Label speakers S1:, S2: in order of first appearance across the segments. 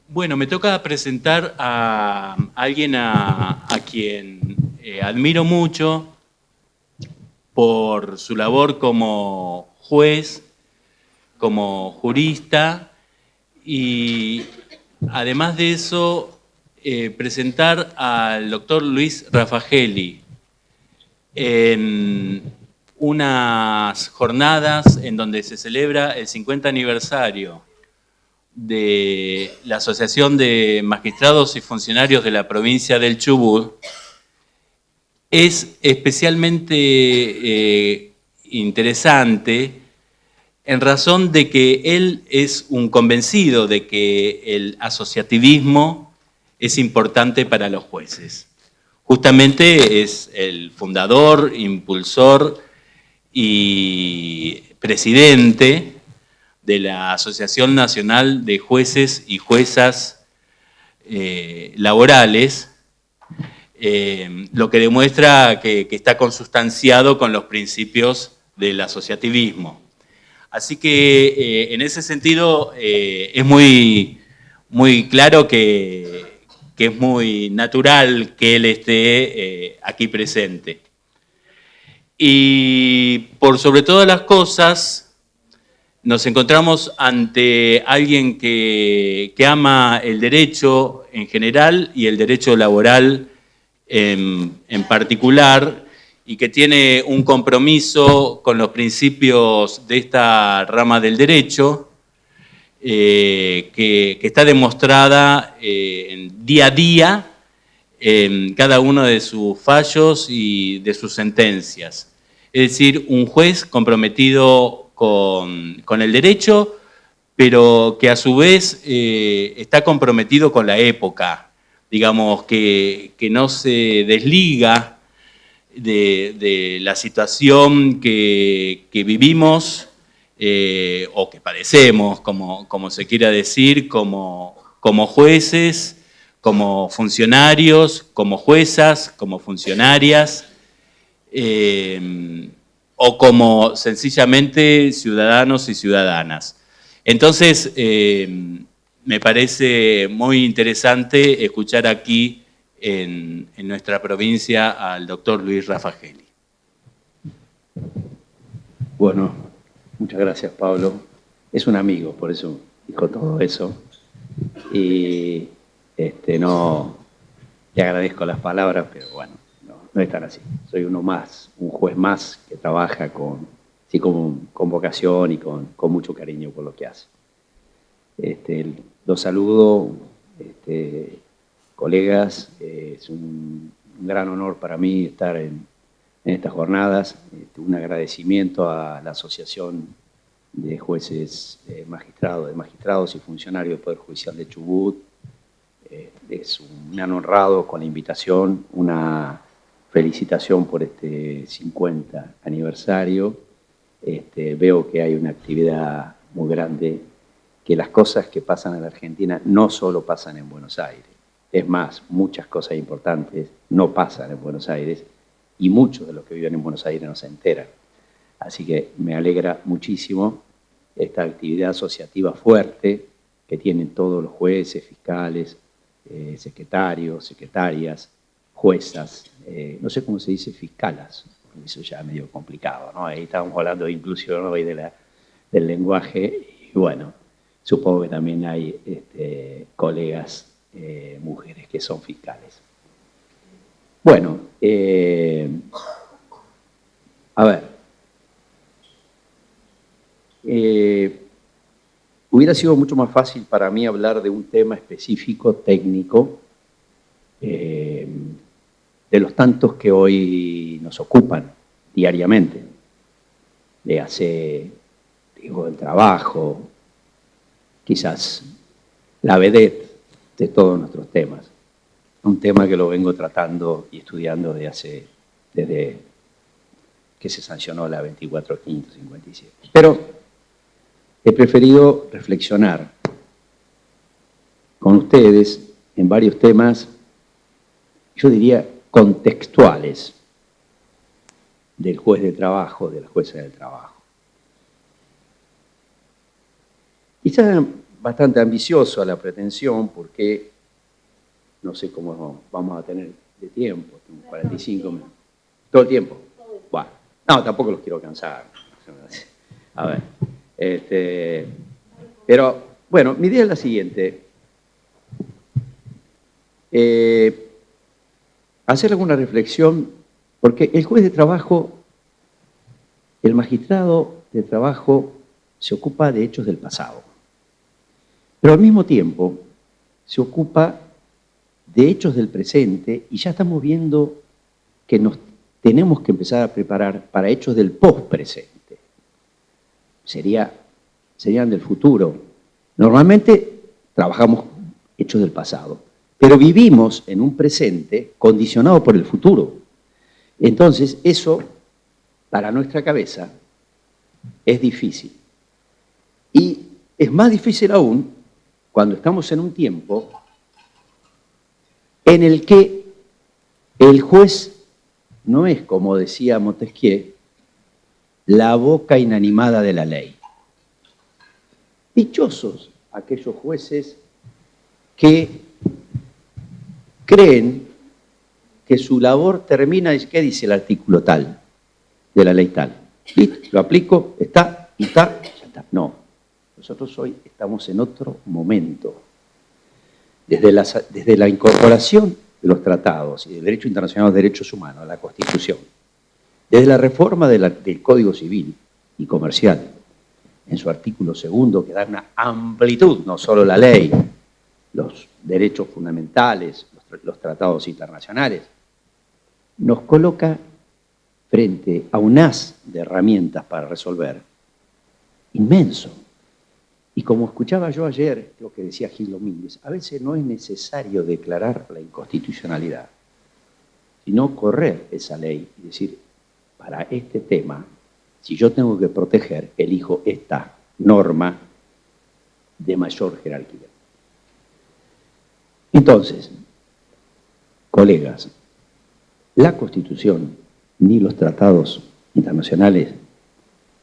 S1: Bueno, me toca presentar a alguien a quien admiro mucho por su labor como juez, como jurista y además de eso presentar al doctor Luis Raffagelli en unas jornadas en donde se celebra el 50 aniversario de la Asociación de Magistrados y Funcionarios de la provincia del Chubut, es especialmente interesante en razón de que él es un convencido de que el asociativismo es importante para los jueces. Justamente es el fundador, impulsor y presidente de la Asociación Nacional de Jueces y Juezas Laborales, lo que demuestra que está consustanciado con los principios del asociativismo. Así que en ese sentido es muy claro que es muy natural que él esté aquí presente. Y por sobre todas las cosas, nos encontramos ante alguien que ama el derecho en general y el derecho laboral en particular, y que tiene un compromiso con los principios de esta rama del derecho, que está demostrada día a día en cada uno de sus fallos y de sus sentencias. Es decir, un juez comprometido con el derecho, pero que a su vez está comprometido con la época, digamos, que no se desliga de la situación que vivimos o que padecemos, como se quiera decir, como jueces, como funcionarios, como juezas, como funcionarias, o como sencillamente ciudadanos y ciudadanas. Entonces, me parece muy interesante escuchar aquí en nuestra provincia al doctor Luis Raffagelli.
S2: Bueno, muchas gracias, Pablo. Es un amigo, por eso dijo todo eso. Y no le agradezco las palabras, pero bueno, no es tan así. Soy uno más, un juez más que trabaja con vocación y con mucho cariño por lo que hace. Los saludo, colegas, es un gran honor para mí estar en estas jornadas. Un agradecimiento a la Asociación de Jueces Magistrados y Funcionarios del Poder Judicial de Chubut. Me han honrado con la invitación, una felicitación por este 50 aniversario. Veo que hay una actividad muy grande, que las cosas que pasan en la Argentina no solo pasan en Buenos Aires. Es más, muchas cosas importantes no pasan en Buenos Aires y muchos de los que viven en Buenos Aires no se enteran. Así que me alegra muchísimo esta actividad asociativa fuerte que tienen todos los jueces, fiscales, secretarios, secretarias, juezas, no sé cómo se dice fiscalas, eso ya es medio complicado, ¿no? Ahí estamos hablando de inclusión hoy del lenguaje y bueno, supongo que también hay colegas mujeres que son fiscales. Bueno, a ver. Hubiera sido mucho más fácil para mí hablar de un tema específico, técnico, de los tantos que hoy nos ocupan diariamente. Le hace, digo, el trabajo, quizás la vedette de todos nuestros temas. Un tema que lo vengo tratando y estudiando desde que se sancionó la 24.557. Pero he preferido reflexionar con ustedes en varios temas, yo diría contextuales, del juez de trabajo, de la jueza del trabajo. Quizás bastante ambicioso a la pretensión porque no sé cómo vamos a tener de tiempo, 45 minutos. ¿Todo el tiempo? Bueno, no, tampoco los quiero cansar. A ver, pero bueno, mi idea es la siguiente. Hacer alguna reflexión, porque el juez de trabajo, el magistrado de trabajo se ocupa de hechos del pasado, pero al mismo tiempo se ocupa de hechos del presente y ya estamos viendo que nos tenemos que empezar a preparar para hechos del post-presente. Serían del futuro. Normalmente trabajamos hechos del pasado, pero vivimos en un presente condicionado por el futuro. Entonces, eso, para nuestra cabeza, es difícil. Y es más difícil aún cuando estamos en un tiempo en el que el juez no es, como decía Montesquieu, la boca inanimada de la ley. Dichosos aquellos jueces que creen que su labor termina, ¿qué dice el artículo tal de la ley tal? ¿Listo? Lo aplico, está, ya está. No, nosotros hoy estamos en otro momento. Desde la incorporación de los tratados y del derecho internacional de derechos humanos a la Constitución, desde la reforma del Código Civil y Comercial, en su artículo 2, que da una amplitud, no solo la ley, los derechos fundamentales, los tratados internacionales, nos coloca frente a un haz de herramientas para resolver inmenso. Y como escuchaba yo ayer, lo que decía Gil Domínguez, a veces no es necesario declarar la inconstitucionalidad, sino correr esa ley y decir, para este tema, si yo tengo que proteger, elijo esta norma de mayor jerarquía. Entonces, colegas, la Constitución ni los tratados internacionales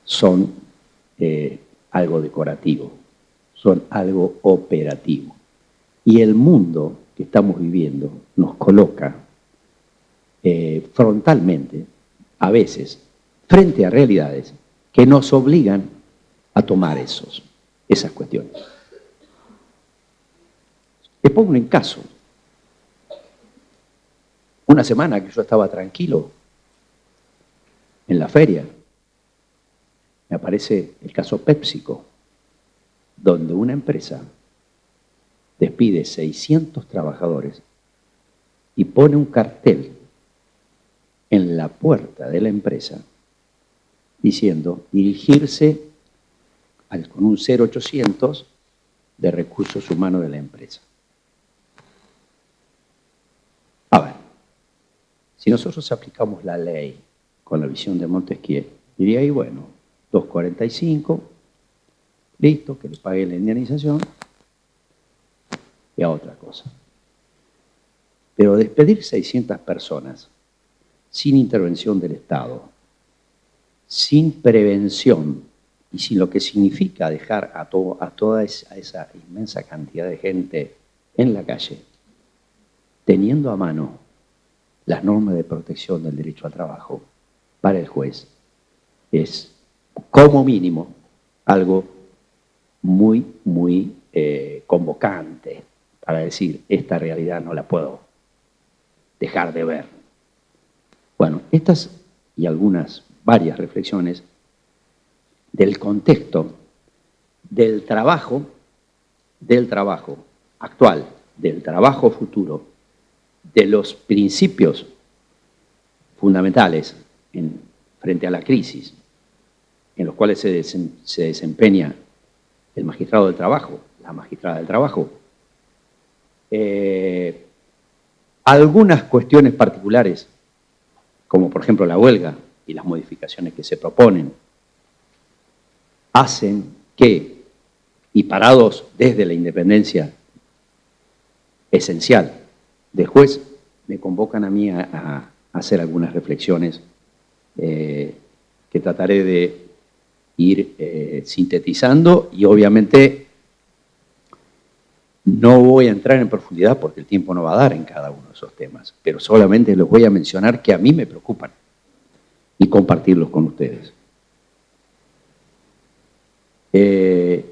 S2: son algo decorativo, son algo operativo. Y el mundo que estamos viviendo nos coloca frontalmente, a veces, frente a realidades que nos obligan a tomar esas cuestiones. Les pongo un caso. Una semana que yo estaba tranquilo en la feria, me aparece el caso PepsiCo, donde una empresa despide 600 trabajadores y pone un cartel en la puerta de la empresa diciendo dirigirse con un 0800 de recursos humanos de la empresa. A ver, si nosotros aplicamos la ley con la visión de Montesquieu, diría ahí, bueno, 2.45, listo, que le pague la indemnización y a otra cosa. Pero despedir 600 personas sin intervención del Estado, sin prevención y sin lo que significa dejar a toda esa inmensa cantidad de gente en la calle, teniendo a mano las normas de protección del derecho al trabajo, para el juez es, como mínimo, algo muy, muy convocante para decir, esta realidad no la puedo dejar de ver. Bueno, estas y varias reflexiones del contexto del trabajo actual, del trabajo futuro, de los principios fundamentales frente a la crisis, en los cuales se desempeña el magistrado del trabajo, la magistrada del trabajo. Algunas cuestiones particulares, como por ejemplo la huelga y las modificaciones que se proponen, hacen que, y parados desde la independencia esencial del juez, me convocan a mí a hacer algunas reflexiones que trataré de ir sintetizando y obviamente No voy a entrar en profundidad porque el tiempo no va a dar en cada uno de esos temas, pero solamente los voy a mencionar que a mí me preocupan y compartirlos con ustedes. El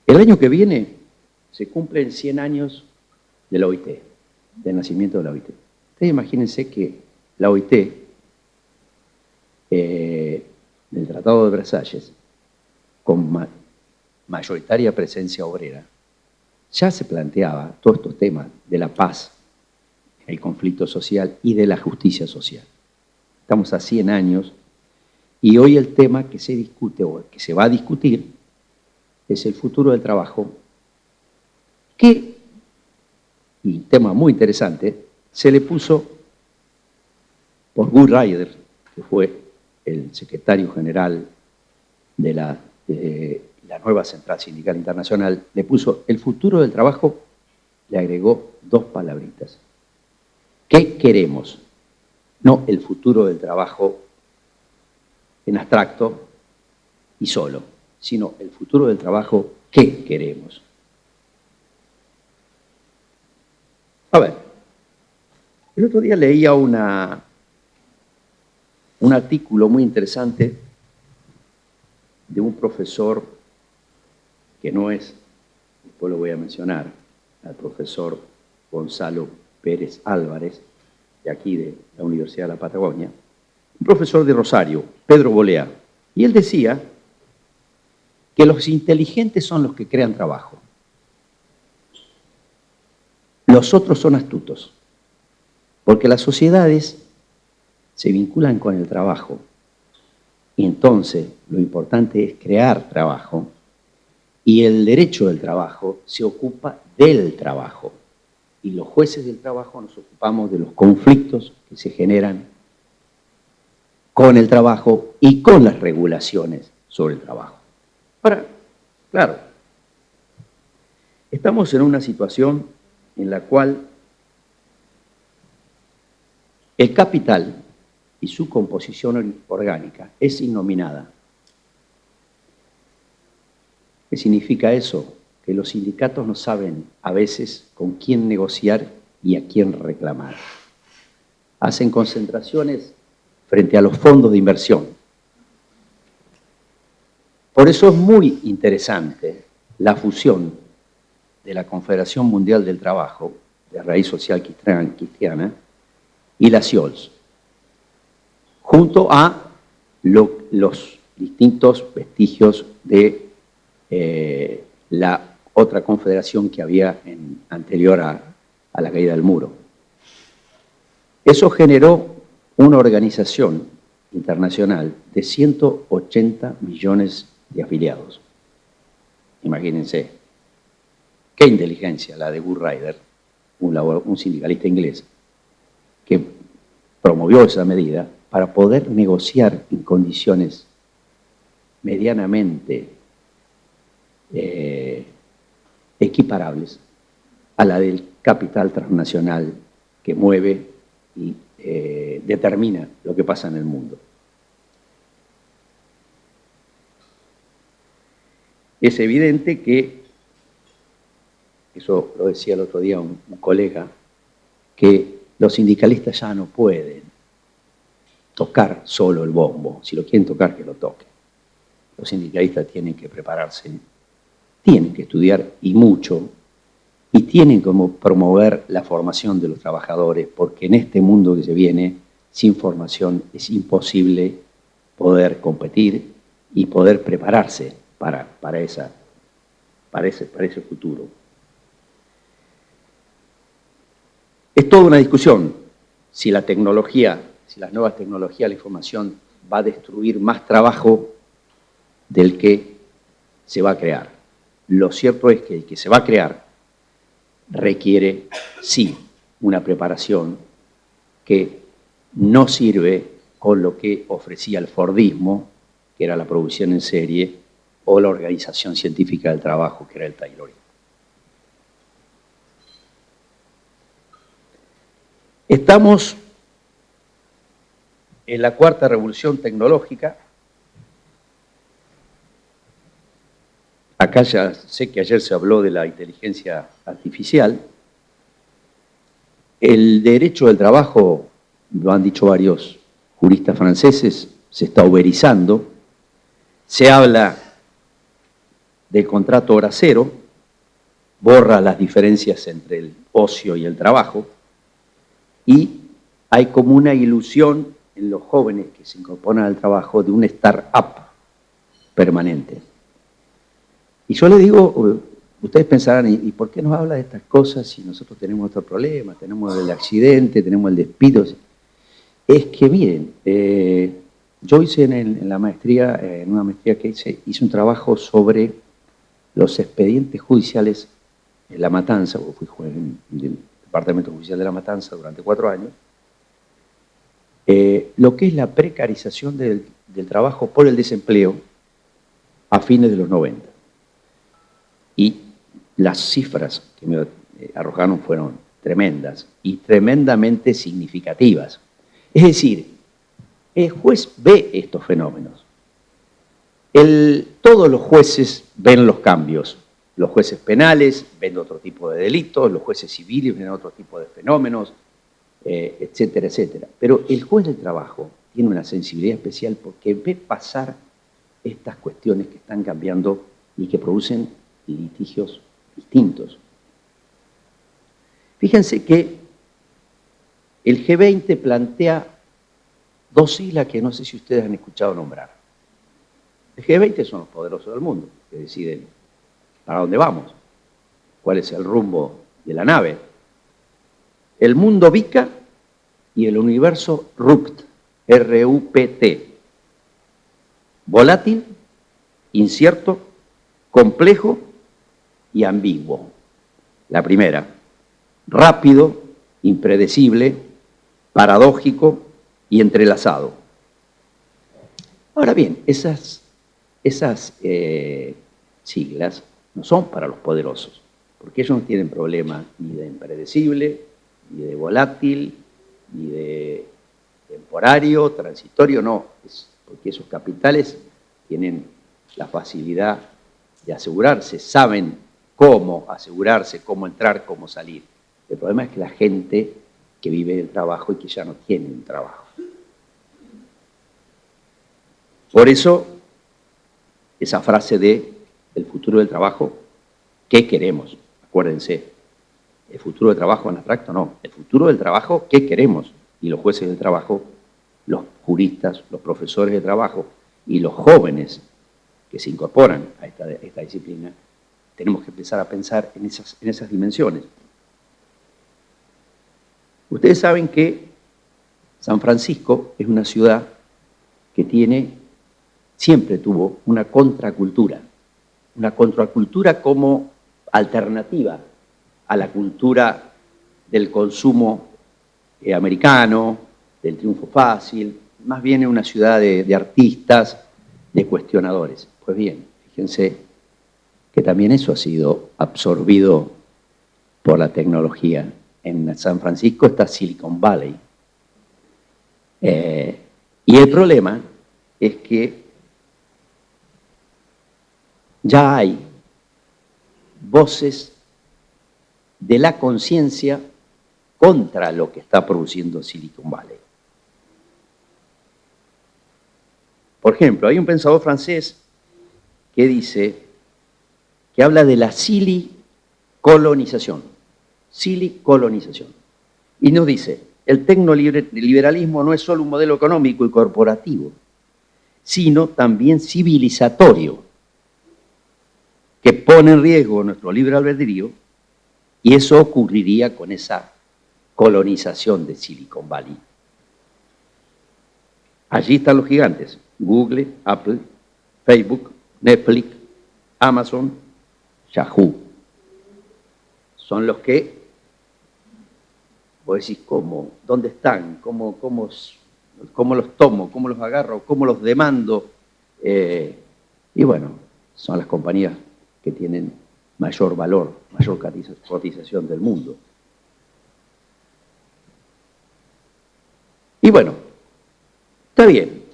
S2: año que viene se cumplen 100 años de la OIT, del nacimiento de la OIT. Ustedes imagínense que la OIT, del Tratado de Versalles, con mayoritaria presencia obrera, ya se planteaba todos estos temas de la paz, el conflicto social y de la justicia social. Estamos a 100 años y hoy el tema que se discute o que se va a discutir es el futuro del trabajo, que, y un tema muy interesante, se le puso por Guy Ryder, que fue el secretario general de la nueva Central Sindical Internacional, le puso el futuro del trabajo, le agregó 2 palabritas. ¿Qué queremos? No el futuro del trabajo en abstracto y solo, sino el futuro del trabajo, ¿qué queremos? A ver, el otro día leía un artículo muy interesante de un profesor que no es, después lo voy a mencionar, al profesor Gonzalo Pérez Álvarez, de aquí de la Universidad de la Patagonia, un profesor de Rosario, Pedro Bolea, y él decía que los inteligentes son los que crean trabajo. Los otros son astutos, porque las sociedades se vinculan con el trabajo, y entonces lo importante es crear trabajo, y el derecho del trabajo se ocupa del trabajo. Y los jueces del trabajo nos ocupamos de los conflictos que se generan con el trabajo y con las regulaciones sobre el trabajo. Ahora, claro, estamos en una situación en la cual el capital y su composición orgánica es innominada. ¿Qué significa eso? Que los sindicatos no saben a veces con quién negociar y a quién reclamar. Hacen concentraciones frente a los fondos de inversión. Por eso es muy interesante la fusión de la Confederación Mundial del Trabajo, de raíz social cristiana, y la CIOLS, junto a los distintos vestigios de la otra confederación que había anterior a la caída del muro. Eso generó una organización internacional de 180 millones de afiliados. Imagínense, qué inteligencia la de Guy Ryder, un sindicalista inglés, que promovió esa medida para poder negociar en condiciones medianamente equiparables a la del capital transnacional que mueve y determina lo que pasa en el mundo. Es evidente que, eso lo decía el otro día un colega, que los sindicalistas ya no pueden tocar solo el bombo. Si lo quieren tocar, que lo toquen. Los sindicalistas tienen que prepararse, tienen que estudiar y mucho, y tienen que promover la formación de los trabajadores, porque en este mundo que se viene, sin formación es imposible poder competir y poder prepararse para ese futuro. Es toda una discusión si la tecnología, si las nuevas tecnologías, la información va a destruir más trabajo del que se va a crear. Lo cierto es que el que se va a crear requiere, sí, una preparación que no sirve con lo que ofrecía el Fordismo, que era la producción en serie, o la organización científica del trabajo, que era el Taylorismo. Estamos en la cuarta revolución tecnológica acá ya sé que ayer se habló de la inteligencia artificial. El derecho del trabajo, lo han dicho varios juristas franceses, se está uberizando. Se habla del contrato hora cero, borra las diferencias entre el ocio y el trabajo, y hay como una ilusión en los jóvenes que se incorporan al trabajo de un start-up permanente. Y yo le digo, ustedes pensarán, ¿y por qué nos habla de estas cosas si nosotros tenemos otro problema? Tenemos el accidente, tenemos el despido. Es que miren, yo hice en la maestría, en una maestría que hice un trabajo sobre los expedientes judiciales en La Matanza, porque fui juez del Departamento Judicial de La Matanza durante 4 años, lo que es la precarización del trabajo por el desempleo a fines de los 90. Y las cifras que me arrojaron fueron tremendas y tremendamente significativas. Es decir, el juez ve estos fenómenos. Todos los jueces ven los cambios. Los jueces penales ven otro tipo de delitos, los jueces civiles ven otro tipo de fenómenos, etcétera, etcétera. Pero el juez del trabajo tiene una sensibilidad especial porque ve pasar estas cuestiones que están cambiando y que producen litigios distintos. Fíjense que el G20 plantea 2 siglas que no sé si ustedes han escuchado nombrar. El G20 son los poderosos del mundo, que deciden para dónde vamos, cuál es el rumbo de la nave. El mundo VICA y el universo RUPT, R-U-P-T. Volátil, incierto, complejo y ambiguo. La primera, rápido, impredecible, paradójico y entrelazado. Ahora bien, esas siglas no son para los poderosos, porque ellos no tienen problema ni de impredecible, ni de volátil, ni de temporario, transitorio, no, es porque esos capitales tienen la facilidad de asegurarse, saben cómo asegurarse, cómo entrar, cómo salir. El problema es que la gente que vive del trabajo y que ya no tiene un trabajo. Por eso, esa frase de el futuro del trabajo, ¿qué queremos? Acuérdense, el futuro del trabajo en abstracto no, el futuro del trabajo, ¿qué queremos? Y los jueces del trabajo, los juristas, los profesores de trabajo y los jóvenes que se incorporan a esta disciplina, tenemos que empezar a pensar en esas dimensiones. Ustedes saben que San Francisco es una ciudad que siempre tuvo una contracultura como alternativa a la cultura del consumo americano, del triunfo fácil, más bien es una ciudad de artistas, de cuestionadores. Pues bien, fíjense que también eso ha sido absorbido por la tecnología. En San Francisco está Silicon Valley. Y el problema es que ya hay voces de la conciencia contra lo que está produciendo Silicon Valley. Por ejemplo, hay un pensador francés que habla de la silicolonización. Silicolonización. Y nos dice, el tecnoliberalismo no es solo un modelo económico y corporativo, sino también civilizatorio, que pone en riesgo nuestro libre albedrío, y eso ocurriría con esa colonización de Silicon Valley. Allí están los gigantes, Google, Apple, Facebook, Netflix, Amazon, Yahoo. Son los que, vos decís, ¿cómo? ¿Dónde están? ¿Cómo los tomo? ¿Cómo los agarro? ¿Cómo los demando? Y bueno, son las compañías que tienen mayor valor, mayor cotización del mundo. Y bueno, está bien,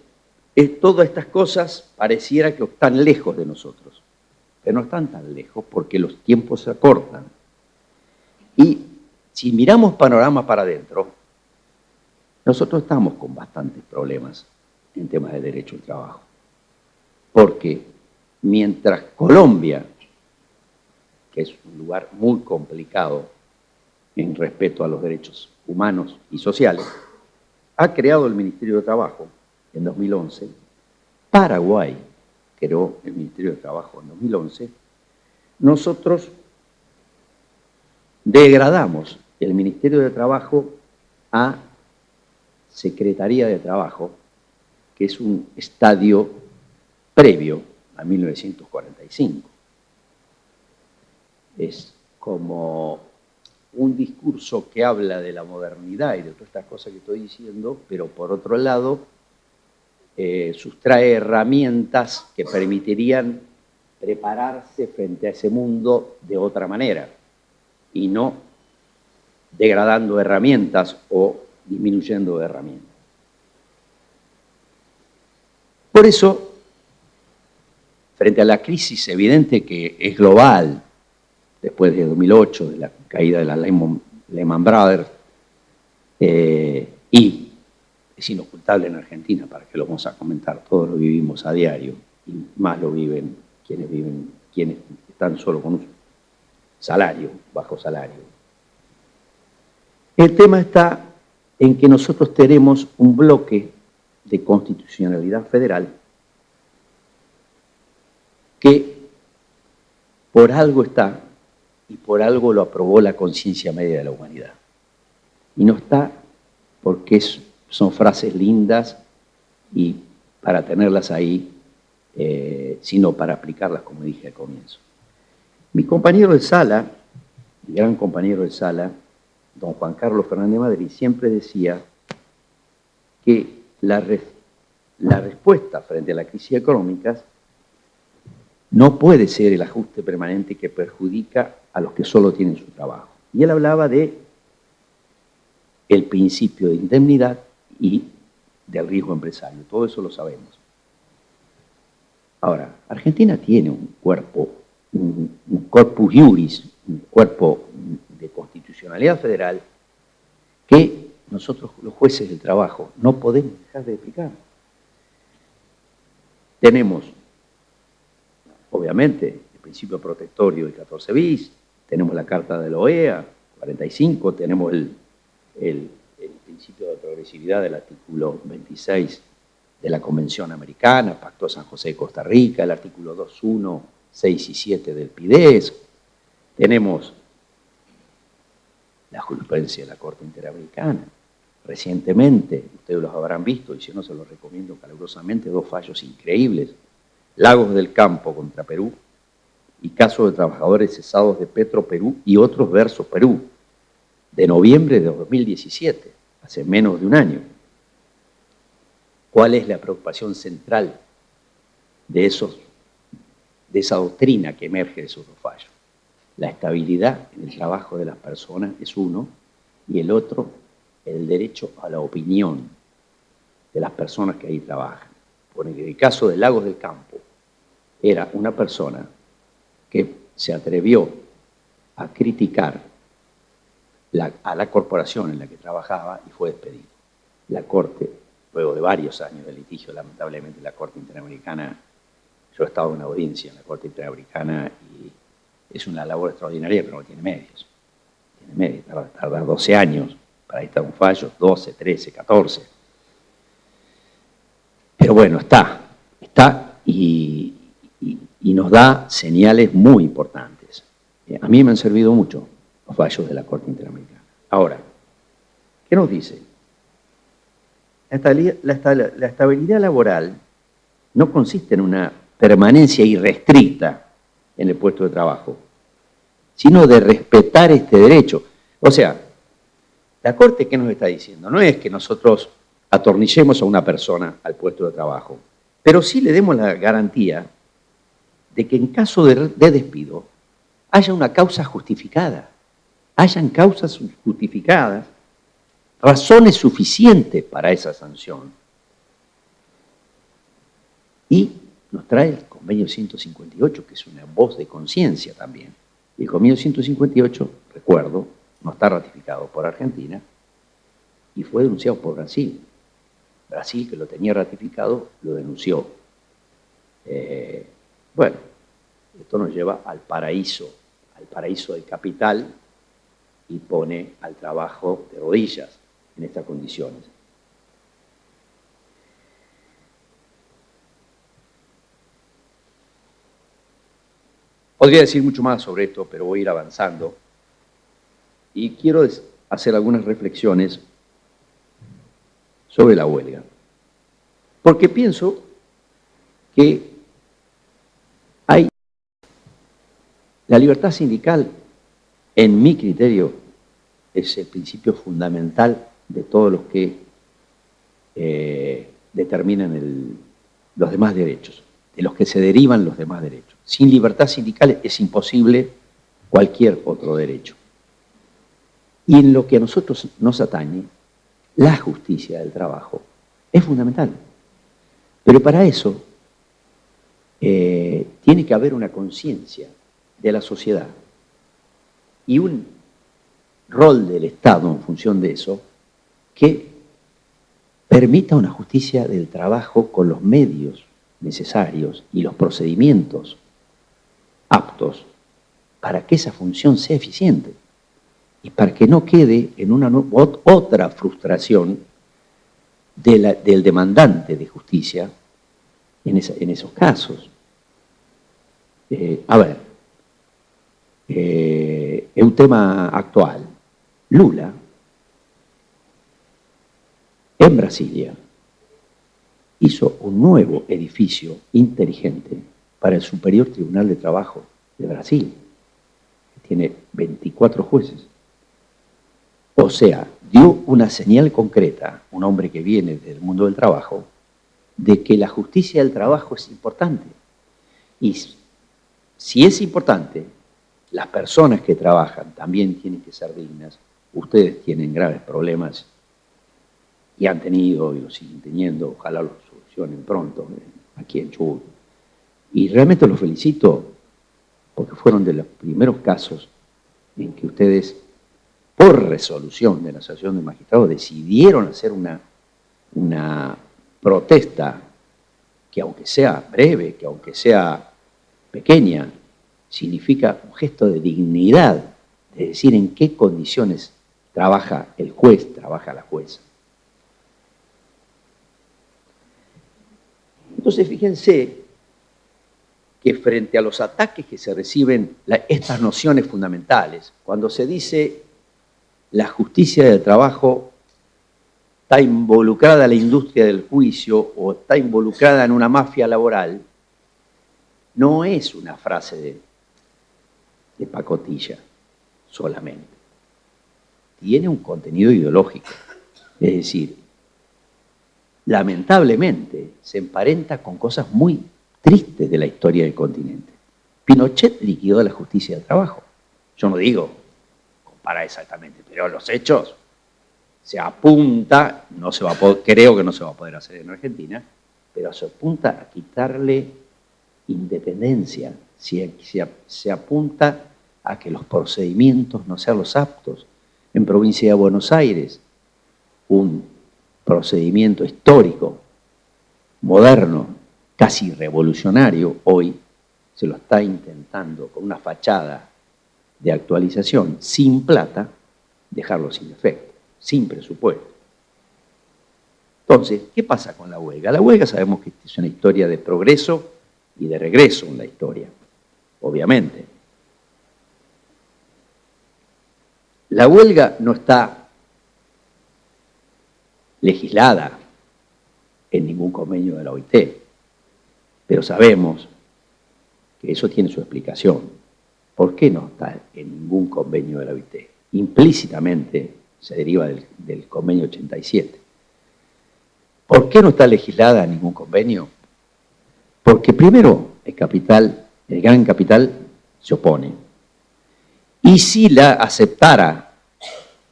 S2: todas estas cosas pareciera que están lejos de nosotros. pero no están tan lejos porque los tiempos se acortan. Y si miramos panorama para adentro, nosotros estamos con bastantes problemas en temas de derecho al trabajo. Porque mientras Colombia, que es un lugar muy complicado en respeto a los derechos humanos y sociales, ha creado el Ministerio de Trabajo en 2011, Paraguay creó el Ministerio de Trabajo en 2011, nosotros degradamos el Ministerio de Trabajo a Secretaría de Trabajo, que es un estadio previo a 1945. Es como un discurso que habla de la modernidad y de todas estas cosas que estoy diciendo, pero por otro lado sustrae herramientas que permitirían prepararse frente a ese mundo de otra manera y no degradando herramientas o disminuyendo herramientas. Por eso, frente a la crisis evidente que es global, después de 2008, de la caída de la Lehman Brothers, y es inocultable en Argentina, para que lo vamos a comentar, todos lo vivimos a diario, y más lo viven quienes están solo con un salario, bajo salario. El tema está en que nosotros tenemos un bloque de constitucionalidad federal que por algo está y por algo lo aprobó la conciencia media de la humanidad. Y no está porque son frases lindas y para tenerlas ahí, sino para aplicarlas, como dije al comienzo. Mi compañero de sala, mi gran compañero de sala, don Juan Carlos Fernández Madrid, siempre decía que la respuesta frente a la crisis económica no puede ser el ajuste permanente que perjudica a los que solo tienen su trabajo. Y él hablaba de el principio de indemnidad y del riesgo empresario. Todo eso lo sabemos. Ahora, Argentina tiene un cuerpo, un corpus iuris, un cuerpo de constitucionalidad federal que nosotros, los jueces del trabajo, no podemos dejar de explicar. Tenemos, obviamente, el principio protectorio del 14 bis, tenemos la Carta de la OEA, 45, tenemos el principio de progresividad del artículo 26 de la Convención Americana, Pacto de San José de Costa Rica, el artículo 2.1, 6 y 7 del PIDES, tenemos la jurisprudencia de la Corte Interamericana. Recientemente, ustedes los habrán visto, y si no se los recomiendo calurosamente, dos fallos increíbles: Lagos del Campo contra Perú y caso de trabajadores cesados de Petroperú y otros versus Perú, de noviembre de 2017, hace menos de un año. ¿Cuál es la preocupación central de esa doctrina que emerge de esos dos fallos? La estabilidad en el trabajo de las personas es uno, y el otro, el derecho a la opinión de las personas que ahí trabajan. Por el caso de Lagos del Campo, era una persona que se atrevió a criticar a la corporación en la que trabajaba y fue despedido. La Corte, luego de varios años de litigio, lamentablemente la Corte Interamericana, yo he estado en una audiencia en la Corte Interamericana y es una labor extraordinaria, pero no tiene medios. Tiene medios, tarda 12 años para dictar un fallo, 12, 13, 14. Pero bueno, está y nos da señales muy importantes. A mí me han servido mucho los fallos de la Corte Interamericana. Ahora, ¿qué nos dice? La estabilidad laboral no consiste en una permanencia irrestricta en el puesto de trabajo, sino de respetar este derecho. O sea, la Corte, ¿qué nos está diciendo? No es que nosotros atornillemos a una persona al puesto de trabajo, pero sí le demos la garantía de que en caso de despido haya una causa justificada, hayan causas justificadas, razones suficientes para esa sanción. Y nos trae el convenio 158, que es una voz de conciencia también. Y el convenio 158, recuerdo, no está ratificado por Argentina y fue denunciado por Brasil. Brasil, que lo tenía ratificado, lo denunció. Bueno, esto nos lleva al paraíso del capital y pone al trabajo de rodillas en estas condiciones. Podría decir mucho más sobre esto, pero voy a ir avanzando. Y quiero hacer algunas reflexiones sobre la huelga. Porque pienso que la libertad sindical, en mi criterio, es el principio fundamental de todos los que determinan los demás derechos, de los que se derivan los demás derechos. Sin libertad sindical es imposible cualquier otro derecho. Y en lo que a nosotros nos atañe, la justicia del trabajo es fundamental. Pero para eso tiene que haber una conciencia de la sociedad y un rol del Estado en función de eso que permita una justicia del trabajo con los medios necesarios y los procedimientos aptos para que esa función sea eficiente y para que no quede en una otra frustración del demandante de justicia en esos casos. A ver, es un tema actual. Lula, en Brasilia, hizo un nuevo edificio inteligente para el Superior Tribunal de Trabajo de Brasil, que tiene 24 jueces. O sea, dio una señal concreta, un hombre que viene del mundo del trabajo, de que la justicia del trabajo es importante. Y si es importante, las personas que trabajan también tienen que ser dignas. Ustedes tienen graves problemas y han tenido y lo siguen teniendo, ojalá los solucionen pronto aquí en Chubut. Y realmente los felicito porque fueron de los primeros casos en que ustedes, por resolución de la Asociación de Magistrados, decidieron hacer una protesta que, aunque sea breve, que aunque sea pequeña, significa un gesto de dignidad, de decir en qué condiciones trabaja el juez, trabaja la jueza. Entonces, fíjense que frente a los ataques que se reciben, estas nociones fundamentales, cuando se dice la justicia del trabajo está involucrada en la industria del juicio o está involucrada en una mafia laboral, no es una frase de pacotilla solamente. Tiene un contenido ideológico. Es decir, lamentablemente se emparenta con cosas muy tristes de la historia del continente. Pinochet liquidó la justicia del trabajo. Yo no digo comparar exactamente, pero los hechos se apunta, no se va a poder, creo que no se va a poder hacer en Argentina, pero se apunta a quitarle independencia, se apunta a que los procedimientos no sean los aptos. En provincia de Buenos Aires, un procedimiento histórico, moderno, casi revolucionario, hoy se lo está intentando con una fachada de actualización sin plata, dejarlo sin efecto, sin presupuesto. Entonces, ¿qué pasa con la huelga? La huelga sabemos que es una historia de progreso y de regreso en la historia, obviamente. La huelga no está legislada en ningún convenio de la OIT, pero sabemos que eso tiene su explicación. ¿Por qué no está en ningún convenio de la OIT? Implícitamente se deriva del convenio 87. ¿Por qué no está legislada en ningún convenio? Porque primero el gran capital se opone. Y si la aceptara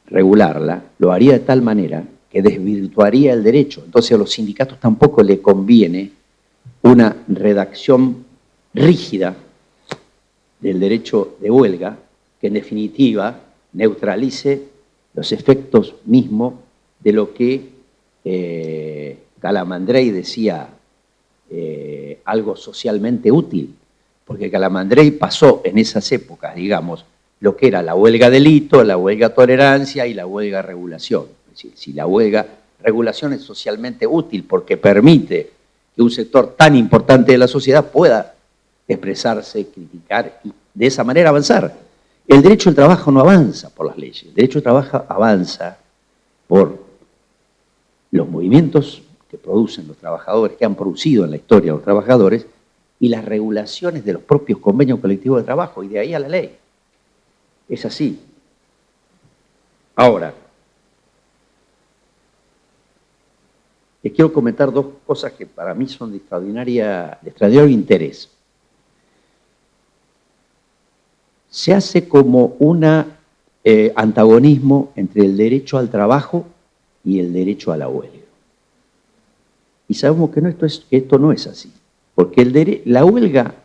S2: regularla, lo haría de tal manera que desvirtuaría el derecho. Entonces a los sindicatos tampoco le conviene una redacción rígida del derecho de huelga que en definitiva neutralice los efectos mismos de lo que Calamandrei decía algo socialmente útil, porque Calamandrei pasó en esas épocas, digamos, lo que era la huelga delito, la huelga tolerancia y la huelga regulación. Es decir, si la huelga regulación es socialmente útil porque permite que un sector tan importante de la sociedad pueda expresarse, criticar y de esa manera avanzar. El derecho al trabajo no avanza por las leyes, el derecho al trabajo avanza por los movimientos que producen los trabajadores, que han producido en la historia los trabajadores, y las regulaciones de los propios convenios colectivos de trabajo, y de ahí a la ley. Es así. Ahora, les quiero comentar dos cosas que para mí son de extraordinario interés. Se hace como un antagonismo entre el derecho al trabajo y el derecho a la huelga. Y sabemos que esto no es así, porque la huelga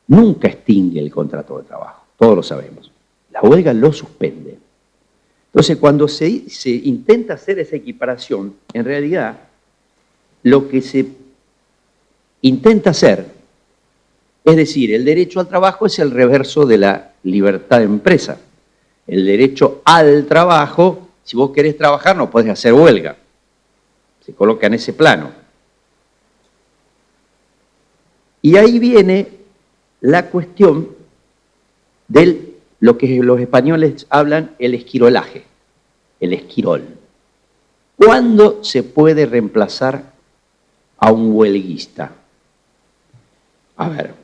S2: nunca extingue el contrato de trabajo, todos lo sabemos. La huelga lo suspende. Entonces, cuando se intenta hacer esa equiparación, en realidad, lo que se intenta hacer, es decir, el derecho al trabajo es el reverso de la libertad de empresa. El derecho al trabajo, si vos querés trabajar, no podés hacer huelga. Se coloca en ese plano. Y ahí viene la cuestión de lo que los españoles hablan el esquirolaje, el esquirol. ¿Cuándo se puede reemplazar a un huelguista? A ver,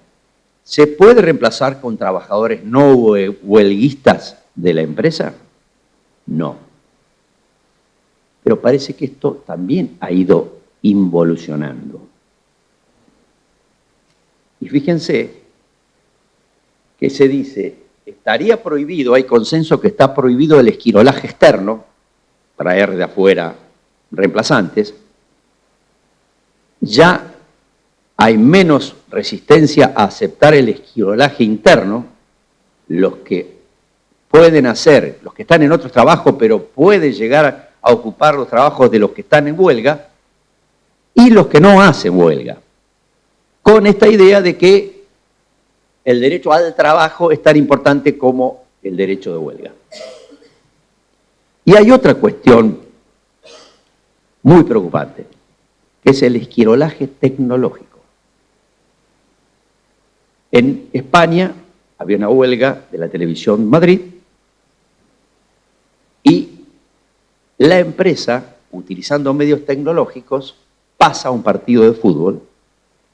S2: ¿se puede reemplazar con trabajadores no huelguistas de la empresa? No. Pero parece que esto también ha ido involucionando. Y fíjense que se dice, estaría prohibido, hay consenso que está prohibido el esquirolaje externo, traer de afuera reemplazantes, ya hay menos resistencia a aceptar el esquirolaje interno, los que pueden hacer, los que están en otros trabajos, pero pueden llegar a ocupar los trabajos de los que están en huelga, y los que no hacen huelga, con esta idea de que el derecho al trabajo es tan importante como el derecho de huelga. Y hay otra cuestión muy preocupante, que es el esquirolaje tecnológico. En España había una huelga de la televisión Madrid y la empresa, utilizando medios tecnológicos, pasa a un partido de fútbol,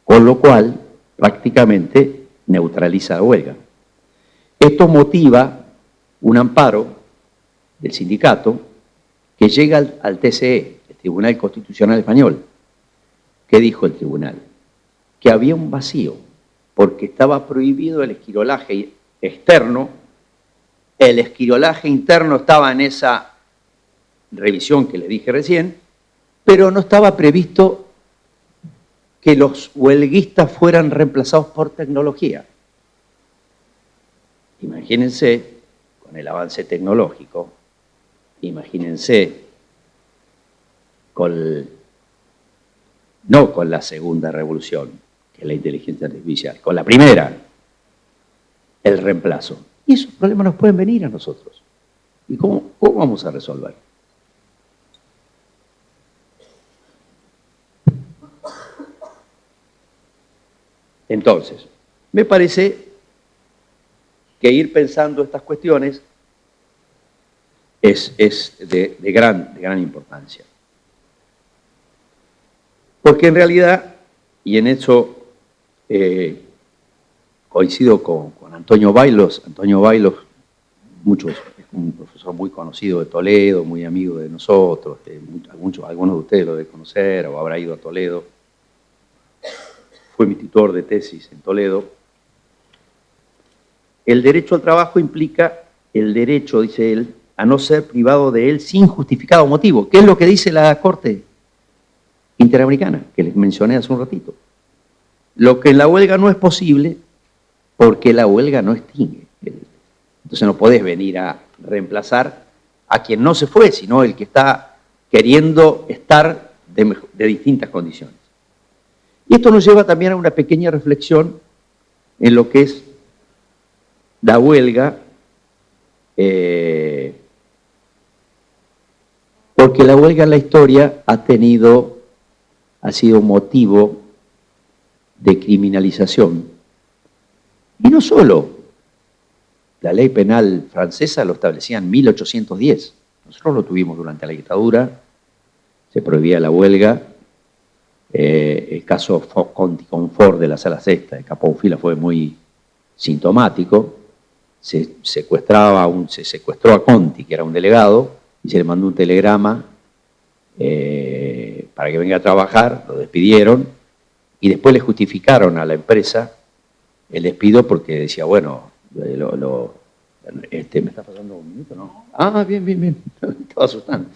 S2: con lo cual prácticamente neutraliza la huelga. Esto motiva un amparo del sindicato que llega al TCE, el Tribunal Constitucional Español. ¿Qué dijo el tribunal? Que había un vacío, porque estaba prohibido el esquirolaje externo, el esquirolaje interno estaba en esa revisión que les dije recién, pero no estaba previsto que los huelguistas fueran reemplazados por tecnología. Imagínense, con el avance tecnológico, imagínense, no con la segunda revolución, que es la inteligencia artificial, con la primera, el reemplazo. Y esos problemas nos pueden venir a nosotros. ¿Y cómo vamos a resolver? Entonces, me parece que ir pensando estas cuestiones es de gran importancia. Porque en realidad, y en eso coincido con Antonio Bailos, es un profesor muy conocido de Toledo, muy amigo de nosotros, algunos de ustedes lo deben conocer o habrá ido a Toledo. Fue mi tutor de tesis en Toledo. El derecho al trabajo implica el derecho, dice él, a no ser privado de él sin justificado motivo. ¿Qué es lo que dice la Corte Interamericana, que les mencioné hace un ratito? Lo que en la huelga no es posible, porque la huelga no extingue. Entonces no podés venir a reemplazar a quien no se fue, sino el que está queriendo estar de distintas condiciones. Y esto nos lleva también a una pequeña reflexión en lo que es la huelga, porque la huelga en la historia ha sido motivo de criminalización. Y no solo, la ley penal francesa lo establecía en 1810. Nosotros lo tuvimos durante la dictadura, se prohibía la huelga. El caso Conti-Confort de la Sala Sexta de Caponfila fue muy sintomático. Se secuestró a Conti, que era un delegado, y se le mandó un telegrama para que venga a trabajar, lo despidieron, y después le justificaron a la empresa el despido porque decía, bueno, ¿me está pasando un minuto? ¿No? Ah, bien, me estaba asustando.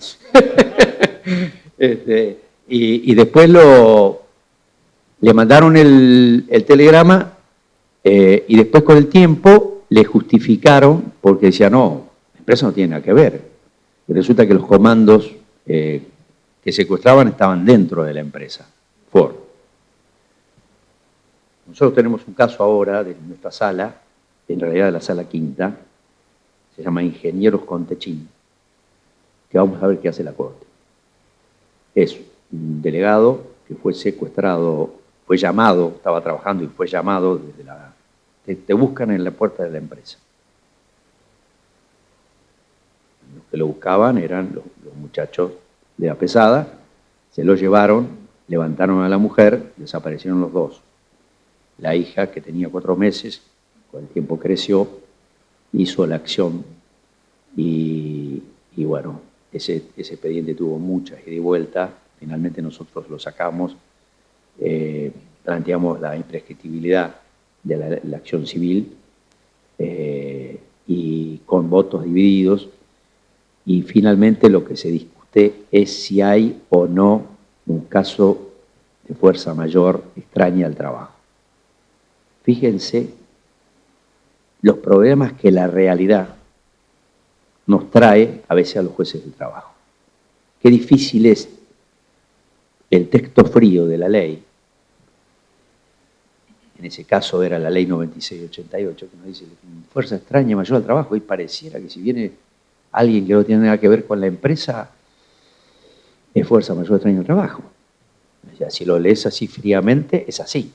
S2: Y después le mandaron el telegrama y después con el tiempo le justificaron porque decía, no, la empresa no tiene nada que ver. Y resulta que los comandos que secuestraban estaban dentro de la empresa, Ford. Nosotros tenemos un caso ahora de nuestra sala, en realidad de la sala quinta, se llama Ingenieros Contechín, que vamos a ver qué hace la Corte. Es un delegado que fue secuestrado, fue llamado, estaba trabajando y fue llamado desde te buscan en la puerta de la empresa. Los que lo buscaban eran los muchachos de la pesada, se lo llevaron, levantaron a la mujer, desaparecieron los dos. La hija, que tenía 4 meses, con el tiempo creció, hizo la acción y bueno, ese expediente tuvo muchas ida y vuelta. Finalmente nosotros lo sacamos, planteamos la imprescriptibilidad de la acción civil y con votos divididos, y finalmente lo que se discute es si hay o no un caso de fuerza mayor extraña al trabajo. Fíjense los problemas que la realidad nos trae a veces a los jueces del trabajo. Qué difícil es el texto frío de la ley. En ese caso era la ley 9688, que nos dice fuerza extraña mayor al trabajo, y pareciera que si viene alguien que no tiene nada que ver con la empresa, es fuerza mayor extraña al trabajo. O sea, si lo lees así fríamente, es así.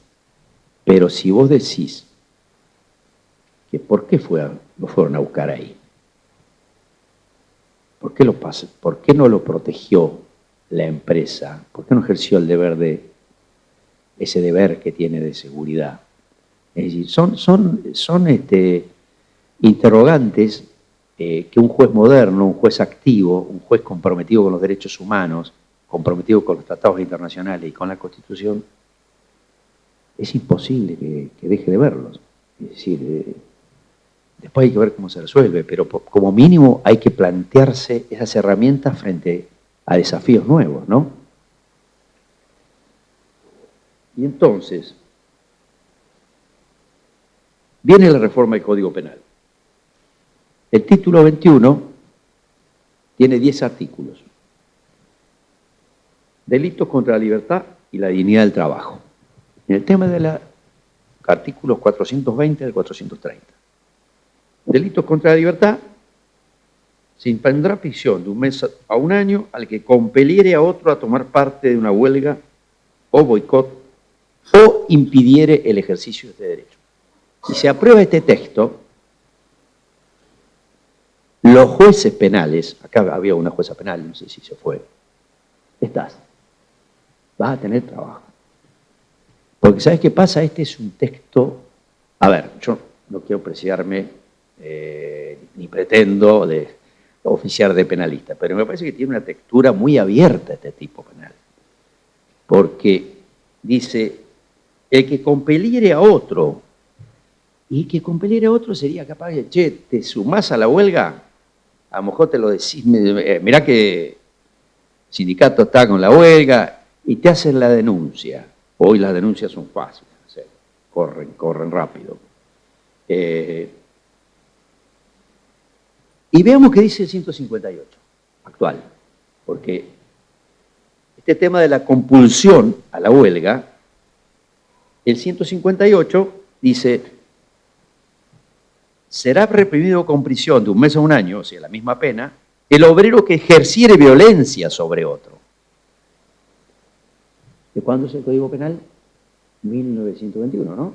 S2: Pero si vos decís que ¿por qué lo fueron a buscar ahí? ¿Por qué ¿Por qué no lo protegió la empresa? ¿Por qué no ejerció el deber ese deber que tiene de seguridad? Es decir, son interrogantes que un juez moderno, un juez activo, un juez comprometido con los derechos humanos, comprometido con los tratados internacionales y con la Constitución, es imposible que deje de verlos. Es decir, después hay que ver cómo se resuelve, pero como mínimo hay que plantearse esas herramientas frente a desafíos nuevos, ¿no? Y entonces, viene la reforma del Código Penal. El título 21 tiene 10 artículos. Delitos contra la libertad y la dignidad del trabajo. En el tema de los artículos 420 al 430. Delitos contra la libertad, se impondrá prisión de 1 mes a 1 año al que compeliere a otro a tomar parte de una huelga o boicot o impidiere el ejercicio de este derecho. Si se aprueba este texto, los jueces penales, acá había una jueza penal, no sé si se fue, vas a tener trabajo. Porque ¿sabes qué pasa? Este es un texto, a ver, yo no quiero preciarme ni pretendo de oficiar de penalista, pero me parece que tiene una textura muy abierta este tipo penal. Porque dice, el que compeliere a otro, y que compeliere a otro sería capaz de, che, te sumás a la huelga, a lo mejor te lo decís, mirá que el sindicato está con la huelga, y te hacen la denuncia. Hoy las denuncias son fáciles. corren rápido. Y veamos qué dice el 158, actual, porque este tema de la compulsión a la huelga, el 158 dice, será reprimido con prisión de 1 mes a 1 año, o sea, la misma pena, el obrero que ejerciere violencia sobre otro. ¿De cuándo es el Código Penal? 1921, ¿no?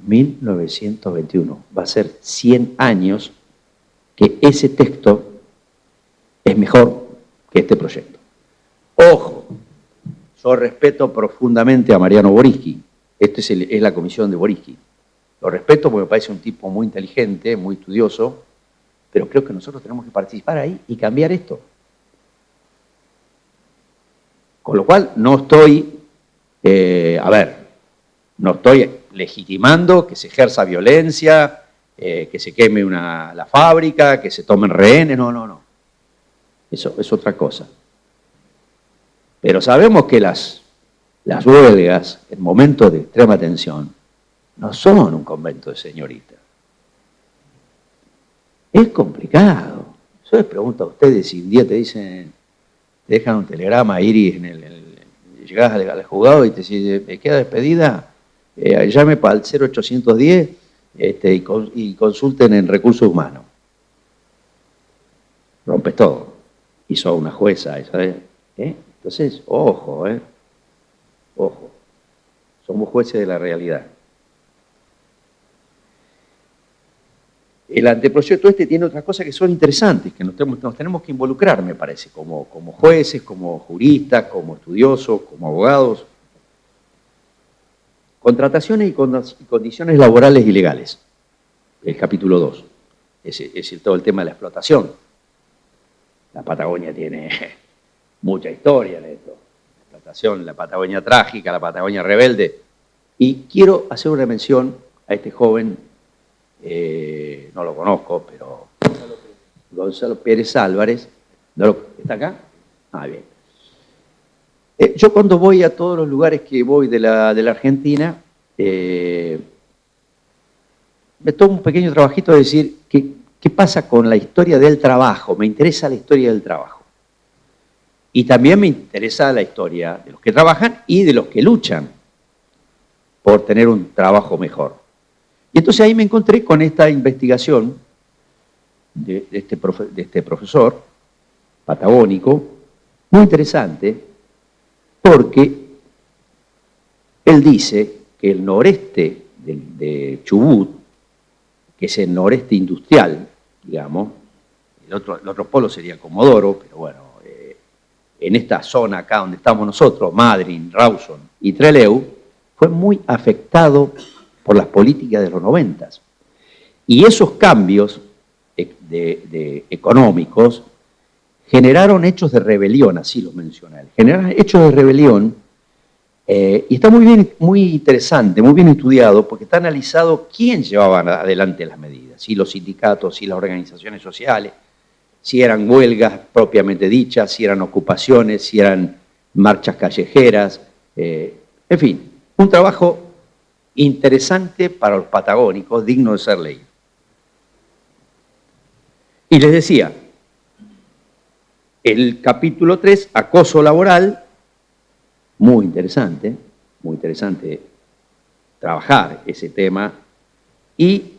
S2: 1921. Va a ser 100 años que ese texto es mejor que este proyecto. Ojo, yo respeto profundamente a Mariano Boriski. Esta es la comisión de Boriski. Lo respeto porque me parece un tipo muy inteligente, muy estudioso, pero creo que nosotros tenemos que participar ahí y cambiar esto. Con lo cual, no estoy, no estoy legitimando que se ejerza violencia, que se queme la fábrica, que se tomen rehenes, no. Eso es otra cosa. Pero sabemos que las huelgas, en momentos de extrema tensión, no son un convento de señorita. Es complicado. Yo les pregunto a ustedes si un día te dicen, te dejan un telegrama, Iris, llegás al juzgado y te dicen, ¿me queda despedida? Llame para el 0810 y consulten en recursos humanos. Rompes todo. Y sos una jueza, ¿sabes? Entonces, ojo. Somos jueces de la realidad. El anteproyecto tiene otras cosas que son interesantes, que nos tenemos que involucrar, me parece, como jueces, como juristas, como estudiosos, como abogados. Contrataciones y condiciones laborales ilegales, el capítulo 2, es todo el tema de la explotación. La Patagonia tiene mucha historia en esto. La explotación, la Patagonia trágica, la Patagonia rebelde. Y quiero hacer una mención a este joven, no lo conozco, pero Gonzalo Pérez Álvarez. ¿Está acá? Ah, bien. Yo cuando voy a todos los lugares que voy de la Argentina, me tomo un pequeño trabajito de decir qué pasa con la historia del trabajo. Me interesa la historia del trabajo. Y también me interesa la historia de los que trabajan y de los que luchan por tener un trabajo mejor. Y entonces ahí me encontré con esta investigación de este profesor patagónico, muy interesante, porque él dice que el noreste de Chubut, que es el noreste industrial, digamos, el otro polo sería Comodoro, pero bueno, en esta zona acá donde estamos nosotros, Madryn, Rawson y Trelew, fue muy afectado por las políticas de los 90. Y esos cambios económicos generaron hechos de rebelión, así lo menciona él. Generaron hechos de rebelión y está muy interesante, muy bien estudiado, porque está analizado quién llevaba adelante las medidas, si los sindicatos, si las organizaciones sociales, si eran huelgas propiamente dichas, si eran ocupaciones, si eran marchas callejeras, en fin, un trabajo interesante para los patagónicos, digno de ser leído. Y les decía, el capítulo 3, acoso laboral, muy interesante trabajar ese tema, y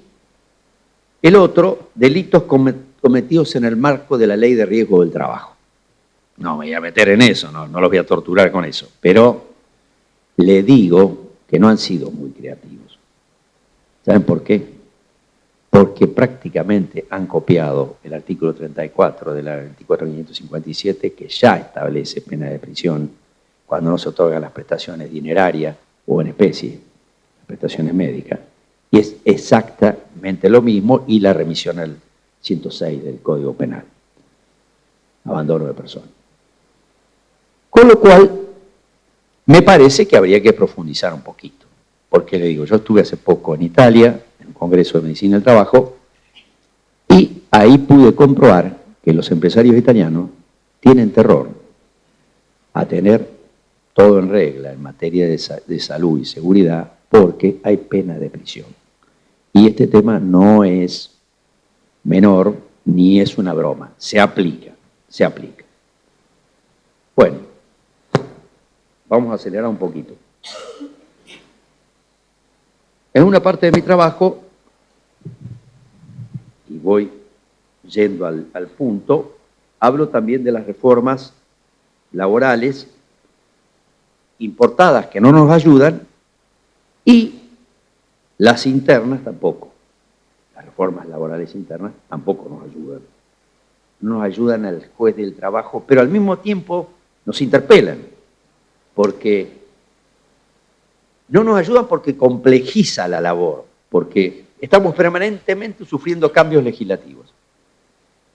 S2: el otro, delitos cometidos en el marco de la ley de riesgo del trabajo. No me voy a meter en eso, no los voy a torturar con eso, pero le digo que no han sido muy creativos. ¿Saben por qué? Porque prácticamente han copiado el artículo 34 de la 24.557, que ya establece pena de prisión cuando no se otorgan las prestaciones dinerarias o en especie, las prestaciones médicas. Y es exactamente lo mismo, y la remisión al 106 del Código Penal. Abandono de persona. Con lo cual, me parece que habría que profundizar un poquito. Porque le digo, yo estuve hace poco en Italia, en un congreso de medicina del trabajo, y ahí pude comprobar que los empresarios italianos tienen terror a tener todo en regla en materia de salud y seguridad porque hay pena de prisión. Y este tema no es menor ni es una broma, se aplica, se aplica. Bueno, vamos a acelerar un poquito. En una parte de mi trabajo, y voy yendo al punto, hablo también de las reformas laborales importadas que no nos ayudan y las internas tampoco. Las reformas laborales internas tampoco nos ayudan. No nos ayudan al juez del trabajo, pero al mismo tiempo nos interpelan, porque no nos ayudan porque complejiza la labor, porque estamos permanentemente sufriendo cambios legislativos.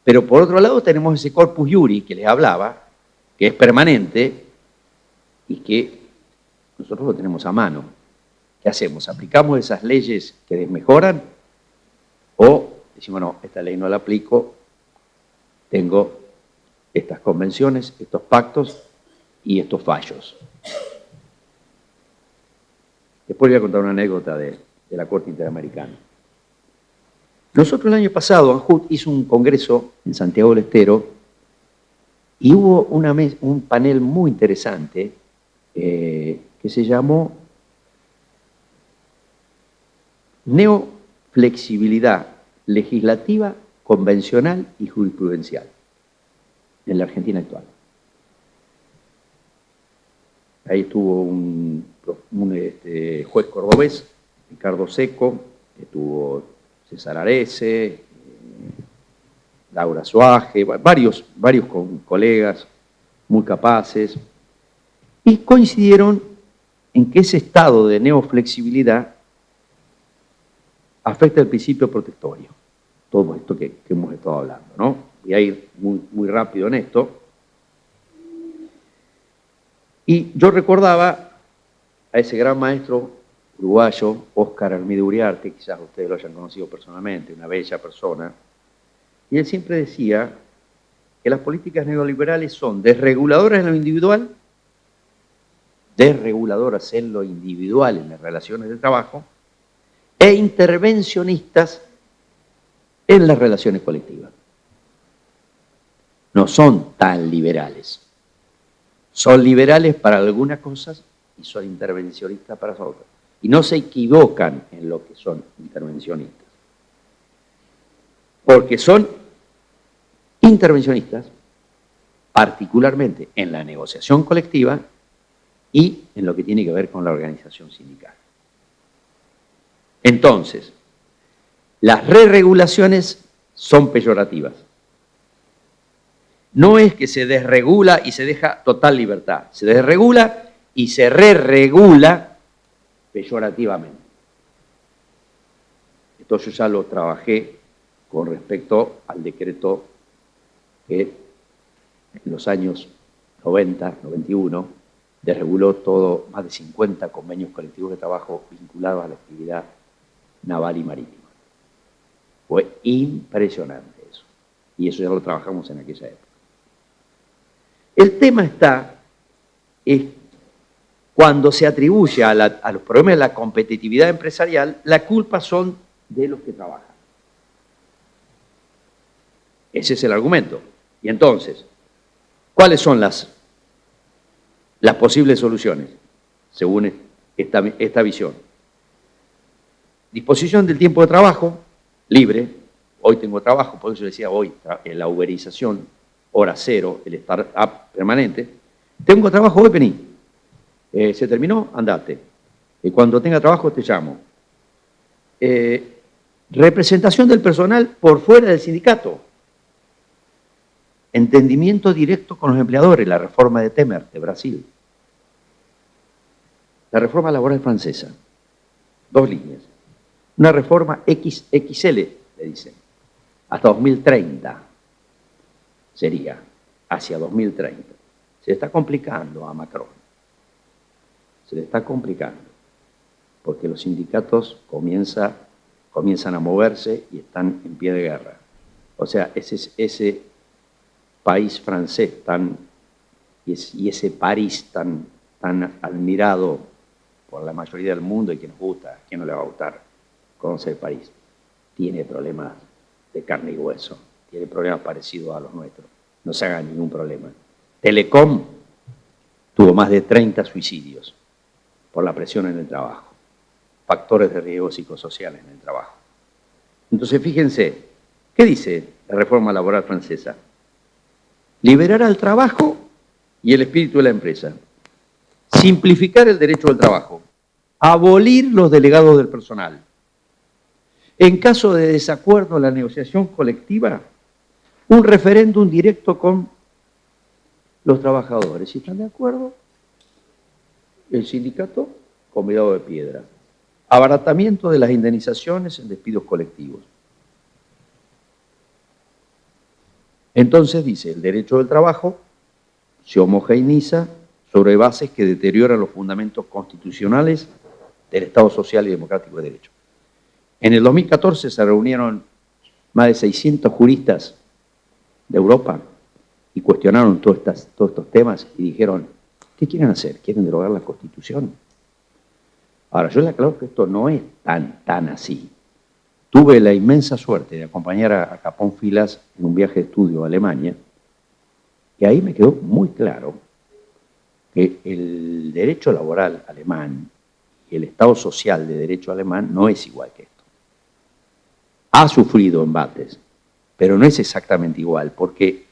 S2: Pero por otro lado tenemos ese corpus iuris que les hablaba, que es permanente y que nosotros lo tenemos a mano. ¿Qué hacemos? ¿Aplicamos esas leyes que desmejoran? O decimos, no, esta ley no la aplico, tengo estas convenciones, estos pactos y estos fallos. Después voy a contar una anécdota de la Corte Interamericana. Nosotros el año pasado, ANJUT hizo un congreso en Santiago del Estero y hubo un panel muy interesante que se llamó Neoflexibilidad legislativa, convencional y jurisprudencial en la Argentina actual. Ahí estuvo un juez cordobés, Ricardo Seco, estuvo César Arese, Laura Soaje, varios colegas muy capaces, y coincidieron en que ese estado de neoflexibilidad afecta el principio protectorio. Todo esto que hemos estado hablando, ¿no? Voy a ir muy rápido en esto. Y yo recordaba a ese gran maestro uruguayo, Óscar Armida Uriarte, quizás ustedes lo hayan conocido personalmente, una bella persona, y él siempre decía que las políticas neoliberales son desreguladoras en lo individual, desreguladoras en lo individual, en las relaciones de trabajo, e intervencionistas en las relaciones colectivas. No son tan liberales. Son liberales para algunas cosas y son intervencionistas para otras. Y no se equivocan en lo que son intervencionistas. Porque son intervencionistas, particularmente en la negociación colectiva y en lo que tiene que ver con la organización sindical. Entonces, las re-regulaciones son peyorativas. No es que se desregula y se deja total libertad. Se desregula y se re-regula peyorativamente. Esto yo ya lo trabajé con respecto al decreto que en los años 90, 91, desreguló todo, más de 50 convenios colectivos de trabajo vinculados a la actividad naval y marítima. Fue impresionante eso. Y eso ya lo trabajamos en aquella época. El tema es cuando se atribuye a los problemas de la competitividad empresarial, la culpa son de los que trabajan. Ese es el argumento. Y entonces, ¿cuáles son las posibles soluciones según esta visión? Disposición del tiempo de trabajo libre. Hoy tengo trabajo, por eso decía hoy, la uberización, hora cero, el start-up permanente. Tengo trabajo hoy, vení. ¿Se terminó? Andate. Cuando tenga trabajo te llamo. Representación del personal por fuera del sindicato. Entendimiento directo con los empleadores, la reforma de Temer, de Brasil. La reforma laboral francesa. 2 líneas. Una reforma XXL, le dicen. Hasta 2030 sería, hacia 2030. Se le está complicando a Macron. Se le está complicando. Porque los sindicatos comienzan a moverse y están en pie de guerra. O sea, ese país francés y ese París tan tan admirado por la mayoría del mundo y que nos gusta, ¿a quién no le va a gustar conocer París? Tiene problemas de carne y hueso, tiene problemas parecidos a los nuestros. No se haga ningún problema. Telecom tuvo más de 30 suicidios por la presión en el trabajo, factores de riesgo psicosociales en el trabajo. Entonces, fíjense, ¿qué dice la reforma laboral francesa? Liberar al trabajo y el espíritu de la empresa. Simplificar el derecho al trabajo. Abolir los delegados del personal. En caso de desacuerdo en la negociación colectiva, un referéndum directo con los trabajadores. Si están de acuerdo, el sindicato, convidado de piedra. Abaratamiento de las indemnizaciones en despidos colectivos. Entonces, dice, el derecho del trabajo se homogeneiza sobre bases que deterioran los fundamentos constitucionales del Estado social y democrático de derecho. En el 2014 se reunieron más de 600 juristas de Europa y cuestionaron todos estos temas y dijeron, ¿qué quieren hacer? ¿Quieren derogar la Constitución? Ahora, yo le aclaro que esto no es tan así. Tuve la inmensa suerte de acompañar a Capón Filas en un viaje de estudio a Alemania y ahí me quedó muy claro que el derecho laboral alemán y el Estado social de derecho alemán no es igual que esto. Ha sufrido embates, pero no es exactamente igual, porque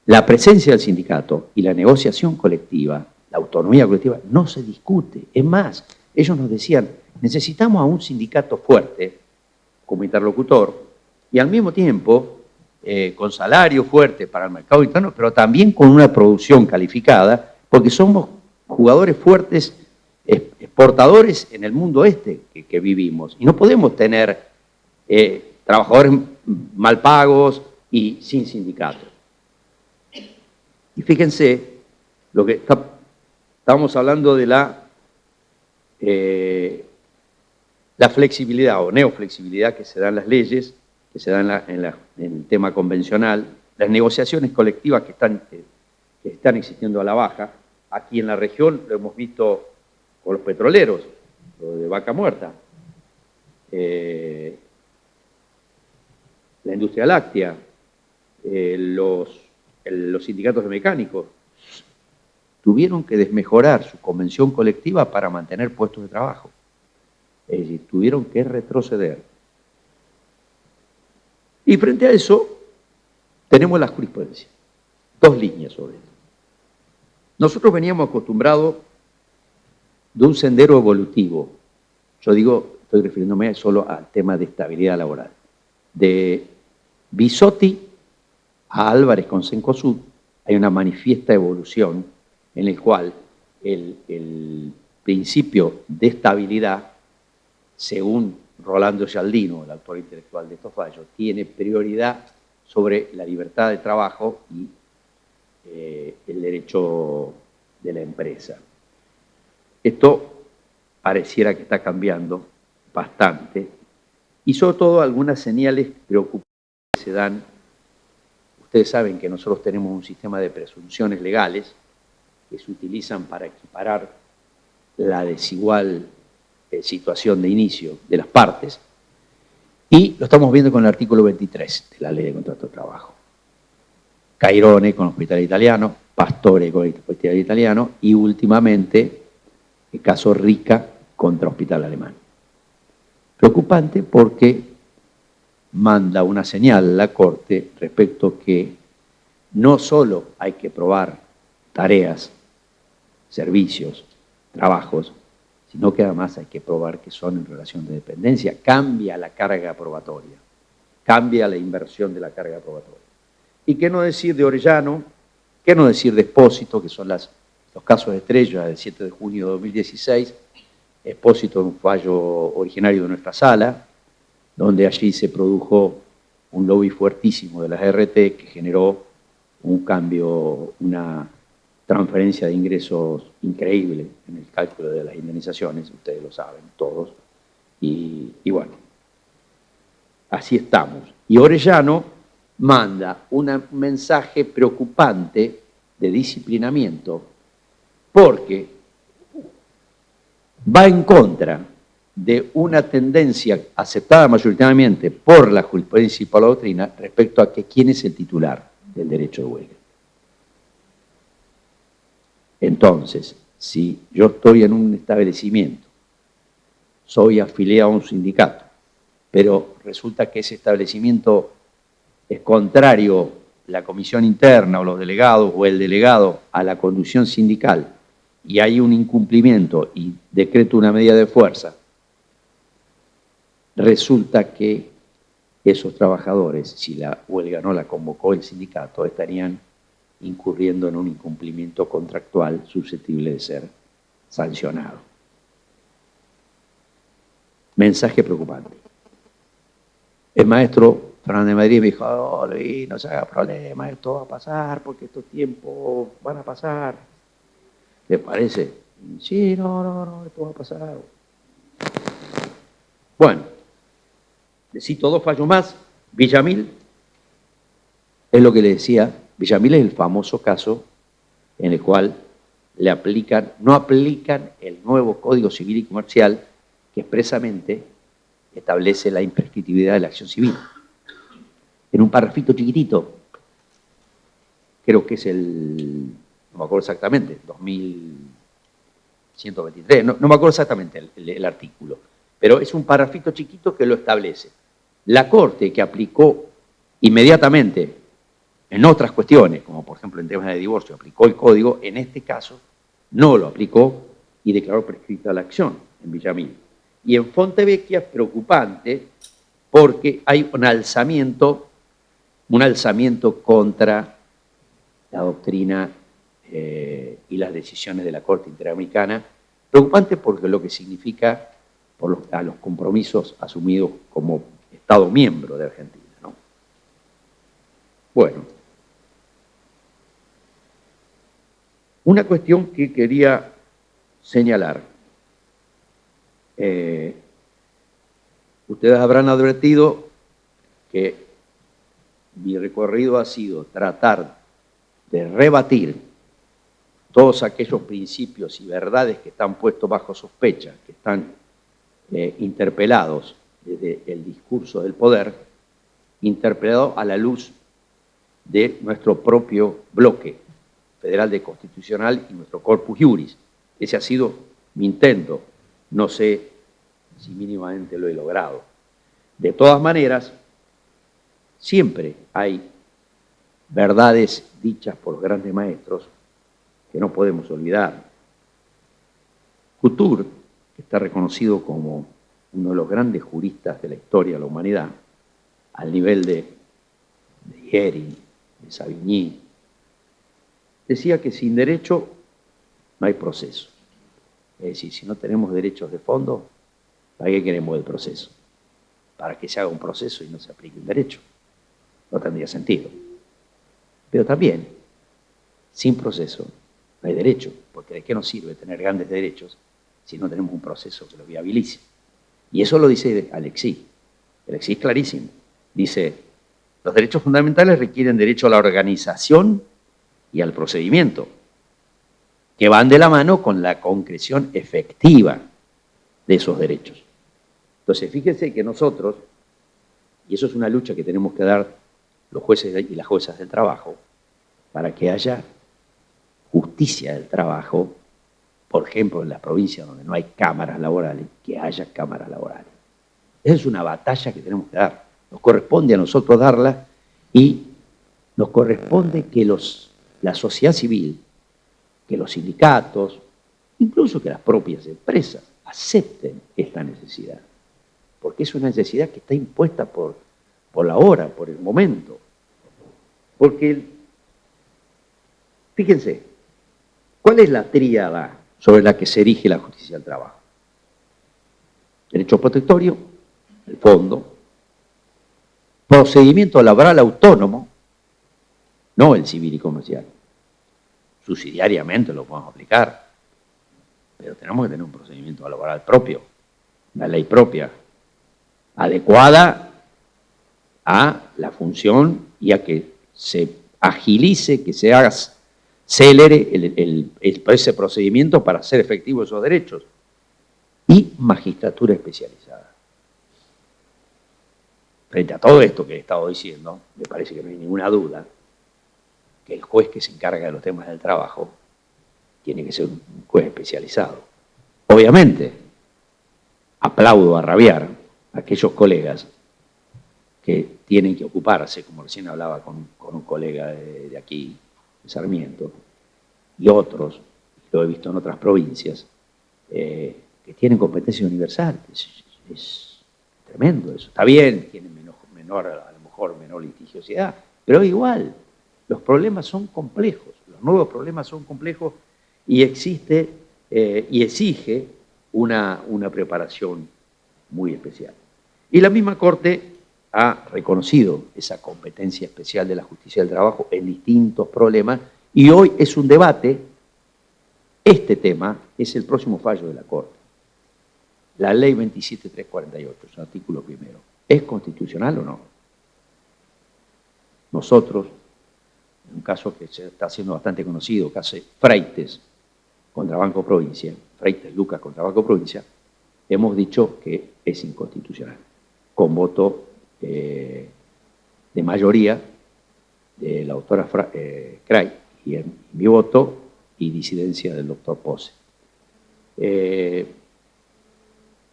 S2: la presencia del sindicato y la negociación colectiva, la autonomía colectiva, no se discute. Es más, ellos nos decían, necesitamos a un sindicato fuerte como interlocutor y al mismo tiempo con salario fuerte para el mercado interno, pero también con una producción calificada, porque somos jugadores fuertes, exportadores en el mundo que vivimos. Y no podemos tener trabajadores mal pagos y sin sindicato. Y fíjense, lo que estábamos hablando de la flexibilidad o neoflexibilidad que se da en las leyes, que se da en el tema convencional, las negociaciones colectivas que están existiendo a la baja. Aquí en la región lo hemos visto con los petroleros, lo de Vaca Muerta, la industria láctea, los sindicatos de mecánicos, tuvieron que desmejorar su convención colectiva para mantener puestos de trabajo. Es decir, tuvieron que retroceder. Y frente a eso, tenemos la jurisprudencia. Dos líneas sobre esto. Nosotros veníamos acostumbrados de un sendero evolutivo. Yo digo, estoy refiriéndome solo al tema de estabilidad laboral. De Bisotti a Álvarez con Cencosud hay una manifiesta evolución en el cual el principio de estabilidad, según Rolando Cialdino, el autor intelectual de estos fallos, tiene prioridad sobre la libertad de trabajo y el derecho de la empresa. Esto pareciera que está cambiando bastante y sobre todo algunas señales preocupantes que se dan. Ustedes saben que nosotros tenemos un sistema de presunciones legales que se utilizan para equiparar la desigual situación de inicio de las partes, y lo estamos viendo con el artículo 23 de la Ley de Contrato de Trabajo. Cairone con el Hospital Italiano, Pastore con el Hospital Italiano y últimamente el caso Rica contra Hospital Alemán. Preocupante porque manda una señal a la Corte respecto que no solo hay que probar tareas, servicios, trabajos, sino que además hay que probar que son en relación de dependencia. Cambia la carga probatoria, cambia la inversión de la carga probatoria. ¿Y qué no decir de Orellano? ¿Qué no decir de Espósito, que son los casos de estrella del 7 de junio de 2016? Espósito, un fallo originario de nuestra sala, donde allí se produjo un lobby fuertísimo de las RT que generó un cambio, una transferencia de ingresos increíble en el cálculo de las indemnizaciones, ustedes lo saben todos, y bueno, así estamos. Y Orellano manda un mensaje preocupante de disciplinamiento, porque va en contra de una tendencia aceptada mayoritariamente por la jurisprudencia y por la doctrina respecto a que quién es el titular del derecho de huelga. Entonces, si yo estoy en un establecimiento, soy afiliado a un sindicato, pero resulta que ese establecimiento es contrario la comisión interna o los delegados o el delegado a la conducción sindical y hay un incumplimiento y decreto una medida de fuerza, resulta que esos trabajadores, si la huelga no la convocó el sindicato, estarían incurriendo en un incumplimiento contractual susceptible de ser sancionado. Mensaje preocupante. El maestro Fernández Madrid me dijo, oh, Luis, no se haga problema, esto va a pasar porque estos tiempos van a pasar. ¿Le parece? Sí, no, esto va a pasar. Bueno, le cito dos fallos más. Villamil, es lo que le decía, Villamil es el famoso caso en el cual no aplican el nuevo Código Civil y Comercial que expresamente establece la imprescriptibilidad de la acción civil. En un parrafito chiquitito, creo que es no me acuerdo exactamente, 2123, no me acuerdo exactamente el artículo, pero es un parrafito chiquito que lo establece. La Corte, que aplicó inmediatamente en otras cuestiones, como por ejemplo en temas de divorcio, aplicó el código, en este caso no lo aplicó y declaró prescrita la acción en Villamil. Y en Fontevecchia es preocupante porque hay un alzamiento contra la doctrina y las decisiones de la Corte Interamericana, preocupante porque lo que significa a los compromisos asumidos como Estado miembro de Argentina, ¿no? Bueno, una cuestión que quería señalar. Ustedes habrán advertido que mi recorrido ha sido tratar de rebatir todos aquellos principios y verdades que están puestos bajo sospecha, que están interpelados desde el discurso del poder, interpelado a la luz de nuestro propio bloque federal de constitucional y nuestro corpus juris. Ese ha sido mi intento. No sé si mínimamente lo he logrado. De todas maneras, siempre hay verdades dichas por los grandes maestros que no podemos olvidar. Couture, que está reconocido como uno de los grandes juristas de la historia de la humanidad, al nivel de Hering, de Savigny, decía que sin derecho no hay proceso. Es decir, si no tenemos derechos de fondo, ¿para qué queremos el proceso? Para que se haga un proceso y no se aplique un derecho. No tendría sentido. Pero también, sin proceso, no hay derecho, porque ¿de qué nos sirve tener grandes derechos si no tenemos un proceso que lo viabilice? Y eso lo dice Alexis. Alexis clarísimo. Dice, los derechos fundamentales requieren derecho a la organización y al procedimiento, que van de la mano con la concreción efectiva de esos derechos. Entonces, fíjense que nosotros, y eso es una lucha que tenemos que dar los jueces y las juezas del trabajo, para que haya justicia del trabajo, por ejemplo, en las provincias donde no hay cámaras laborales, que haya cámaras laborales. Esa es una batalla que tenemos que dar. Nos corresponde a nosotros darla y nos corresponde que la sociedad civil, que los sindicatos, incluso que las propias empresas, acepten esta necesidad. Porque es una necesidad que está impuesta por la hora, por el momento. Porque, fíjense, ¿cuál es la tríada sobre la que se erige la justicia del trabajo? Derecho protectorio, el fondo, procedimiento laboral autónomo, no el civil y comercial. Subsidiariamente lo podemos aplicar, pero tenemos que tener un procedimiento laboral propio, una ley propia, adecuada a la función y a que se agilice, que se haga célere ese procedimiento para hacer efectivos esos derechos. y magistratura especializada. Frente a todo esto que he estado diciendo, me parece que no hay ninguna duda que el juez que se encarga de los temas del trabajo tiene que ser un juez especializado. Obviamente, aplaudo a rabiar a aquellos colegas que tienen que ocuparse, como recién hablaba con un colega de aquí, de Sarmiento, y otros, lo he visto en otras provincias, que tienen competencia universal. Es tremendo eso. Está bien, tienen a lo mejor menor litigiosidad, pero igual, los problemas son complejos, los nuevos problemas son complejos y existe y exige una preparación muy especial. Y la misma Corte ha reconocido esa competencia especial de la justicia del trabajo en distintos problemas y hoy es un debate. Este tema es el próximo fallo de la Corte. La Ley 27.348, su artículo primero, ¿es constitucional o no? Nosotros, en un caso que se está haciendo bastante conocido, que hace Freites contra Banco Provincia, Freites Lucas contra Banco Provincia, hemos dicho que es inconstitucional, con voto de mayoría de la doctora Cray y en mi voto y disidencia del doctor Pose.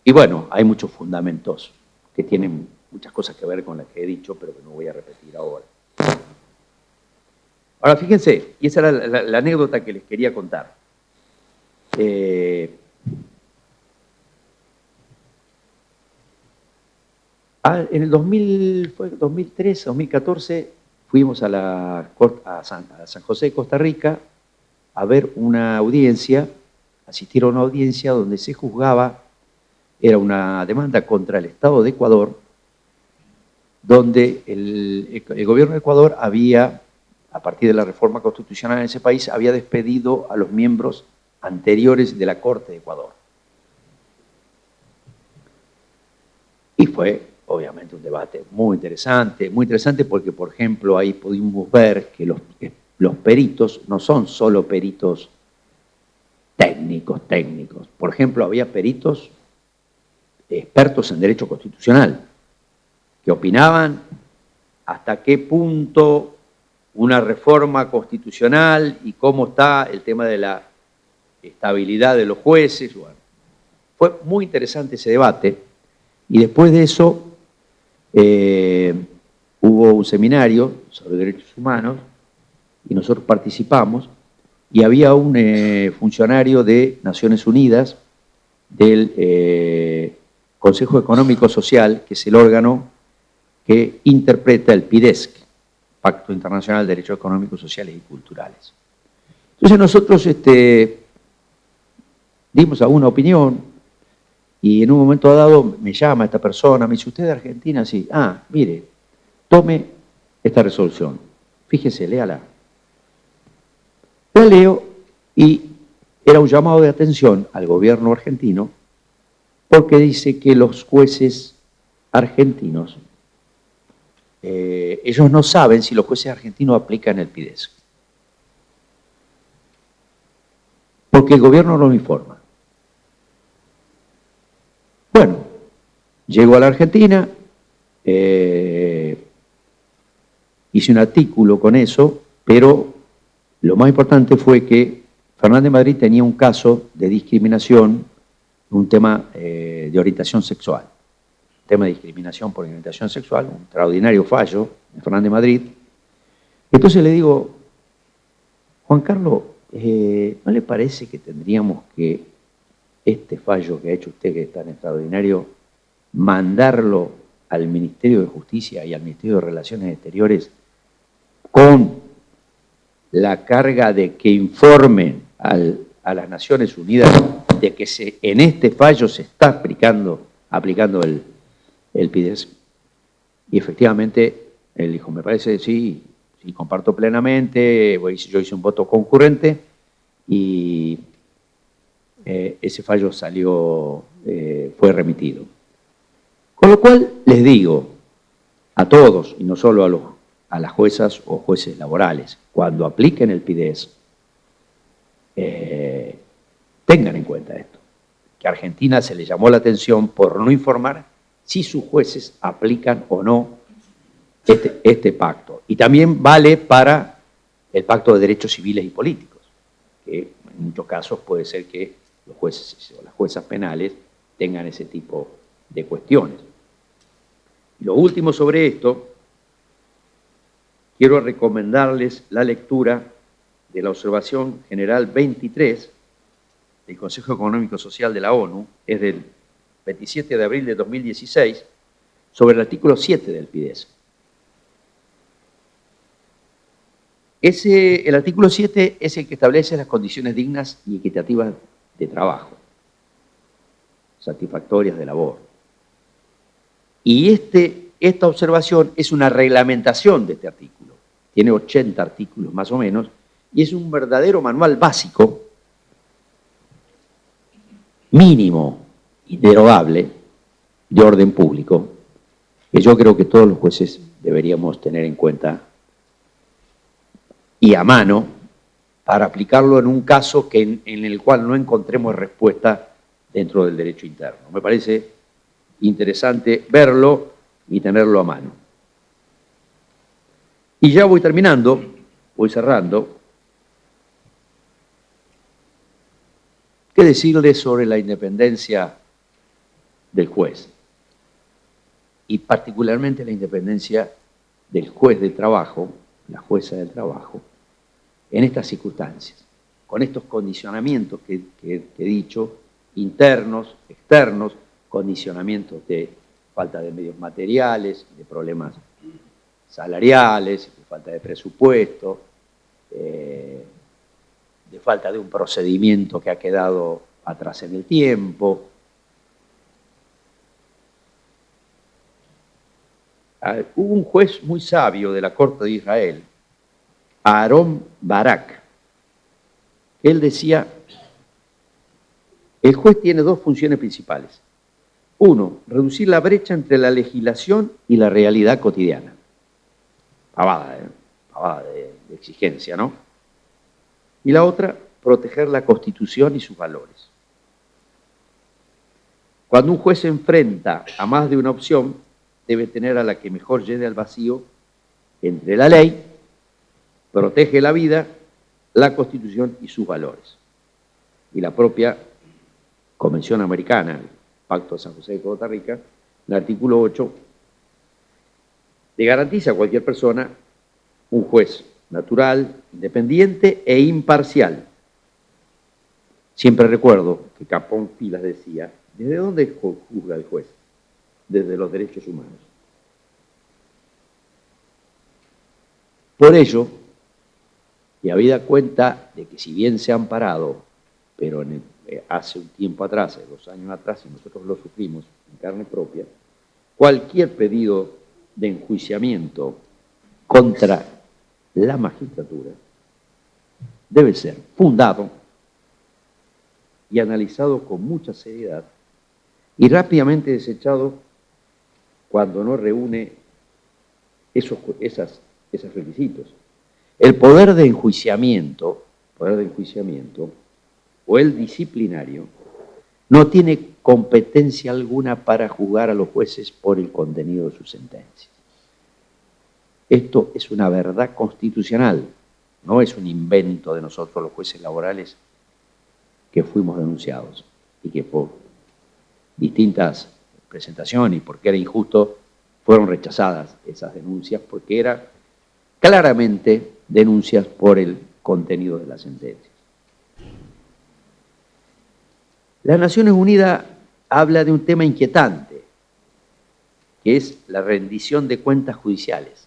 S2: Y bueno, hay muchos fundamentos que tienen muchas cosas que ver con las que he dicho, pero que no voy a repetir ahora. Ahora, fíjense, y esa era la anécdota que les quería contar. En el 2013, 2014, fuimos a San José de Costa Rica a ver una audiencia, asistir a una audiencia donde se juzgaba, era una demanda contra el Estado de Ecuador, donde el gobierno de Ecuador había, a partir de la reforma constitucional en ese país, había despedido a los miembros anteriores de la Corte de Ecuador. Y fue, obviamente, un debate muy interesante porque, por ejemplo, ahí pudimos ver que los peritos no son solo peritos técnicos. Por ejemplo, había peritos expertos en derecho constitucional que opinaban hasta qué punto una reforma constitucional y cómo está el tema de la estabilidad de los jueces. Bueno, fue muy interesante ese debate y después de eso hubo un seminario sobre derechos humanos y nosotros participamos y había un funcionario de Naciones Unidas del Consejo Económico Social, que es el órgano que interpreta el PIDESC, Pacto Internacional de Derechos Económicos, Sociales y Culturales. Entonces nosotros dimos alguna opinión y en un momento dado me llama esta persona, me dice, ¿usted de Argentina? Sí. Ah, mire, tome esta resolución, fíjese, léala. La leo y era un llamado de atención al gobierno argentino porque dice que los jueces argentinos, ellos no saben si los jueces argentinos aplican el PIDESC. Porque el gobierno no lo informa. Bueno, llego a la Argentina, hice un artículo con eso, pero lo más importante fue que Fernández Madrid tenía un caso de discriminación, un tema de orientación sexual. Tema de discriminación por orientación sexual, un extraordinario fallo de Fernández Madrid. Entonces le digo, Juan Carlos, ¿no le parece que tendríamos que este fallo que ha hecho usted, que es tan extraordinario, mandarlo al Ministerio de Justicia y al Ministerio de Relaciones Exteriores con la carga de que informen a las Naciones Unidas de que en este fallo se está aplicando el PIDESC? Y efectivamente, él dijo, me parece, sí, comparto plenamente, yo hice un voto concurrente y ese fallo fue remitido. Con lo cual, les digo a todos, y no solo a las juezas o jueces laborales, cuando apliquen el PIDESC, tengan en cuenta esto, que a Argentina se le llamó la atención por no informar si sus jueces aplican o no este pacto. Y también vale para el pacto de derechos civiles y políticos, que en muchos casos puede ser que los jueces o las juezas penales tengan ese tipo de cuestiones. Y lo último sobre esto, quiero recomendarles la lectura de la observación general 23 del Consejo Económico Social de la ONU, es del 27 de abril de 2016, sobre el artículo 7 del FIDES. El artículo 7 es el que establece las condiciones dignas y equitativas de trabajo, satisfactorias de labor. Y esta observación es una reglamentación de este artículo. Tiene 80 artículos más o menos, y es un verdadero manual básico, mínimo, inderogable, de orden público, que yo creo que todos los jueces deberíamos tener en cuenta y a mano para aplicarlo en un caso en el cual no encontremos respuesta dentro del derecho interno. Me parece interesante verlo y tenerlo a mano. Y ya voy terminando, voy cerrando. ¿Qué decirles sobre la independencia del juez? Y particularmente la independencia del juez del trabajo, la jueza del trabajo, en estas circunstancias, con estos condicionamientos que he dicho, internos, externos, condicionamientos de falta de medios materiales, de problemas salariales, de falta de presupuesto, de falta de un procedimiento que ha quedado atrás en el tiempo. Hubo un juez muy sabio de la Corte de Israel, Aarón Barak. Él decía, el juez tiene dos funciones principales. Uno, reducir la brecha entre la legislación y la realidad cotidiana. Pavada de exigencia, ¿no? Y la otra, proteger la Constitución y sus valores. Cuando un juez se enfrenta a más de una opción, debe tener a la que mejor llene al vacío entre la ley, protege la vida, la Constitución y sus valores. Y la propia Convención Americana, el Pacto de San José de Costa Rica, el artículo 8, le garantiza a cualquier persona un juez natural, independiente e imparcial. Siempre recuerdo que Capón Pilas decía, ¿desde dónde juzga el juez? Desde los derechos humanos. Por ello, y habida cuenta de que si bien se han parado, pero hace un tiempo atrás, 2 años atrás, y nosotros lo sufrimos en carne propia, cualquier pedido de enjuiciamiento contra la magistratura debe ser fundado y analizado con mucha seriedad y rápidamente desechado cuando no reúne esos requisitos. El poder de enjuiciamiento o el disciplinario no tiene competencia alguna para juzgar a los jueces por el contenido de sus sentencias. Esto es una verdad constitucional, no es un invento de nosotros los jueces laborales que fuimos denunciados y que por distintas presentaciones y porque era injusto fueron rechazadas esas denuncias porque eran claramente denuncias por el contenido de las sentencias. Las Naciones Unidas habla de un tema inquietante, que es la rendición de cuentas judiciales.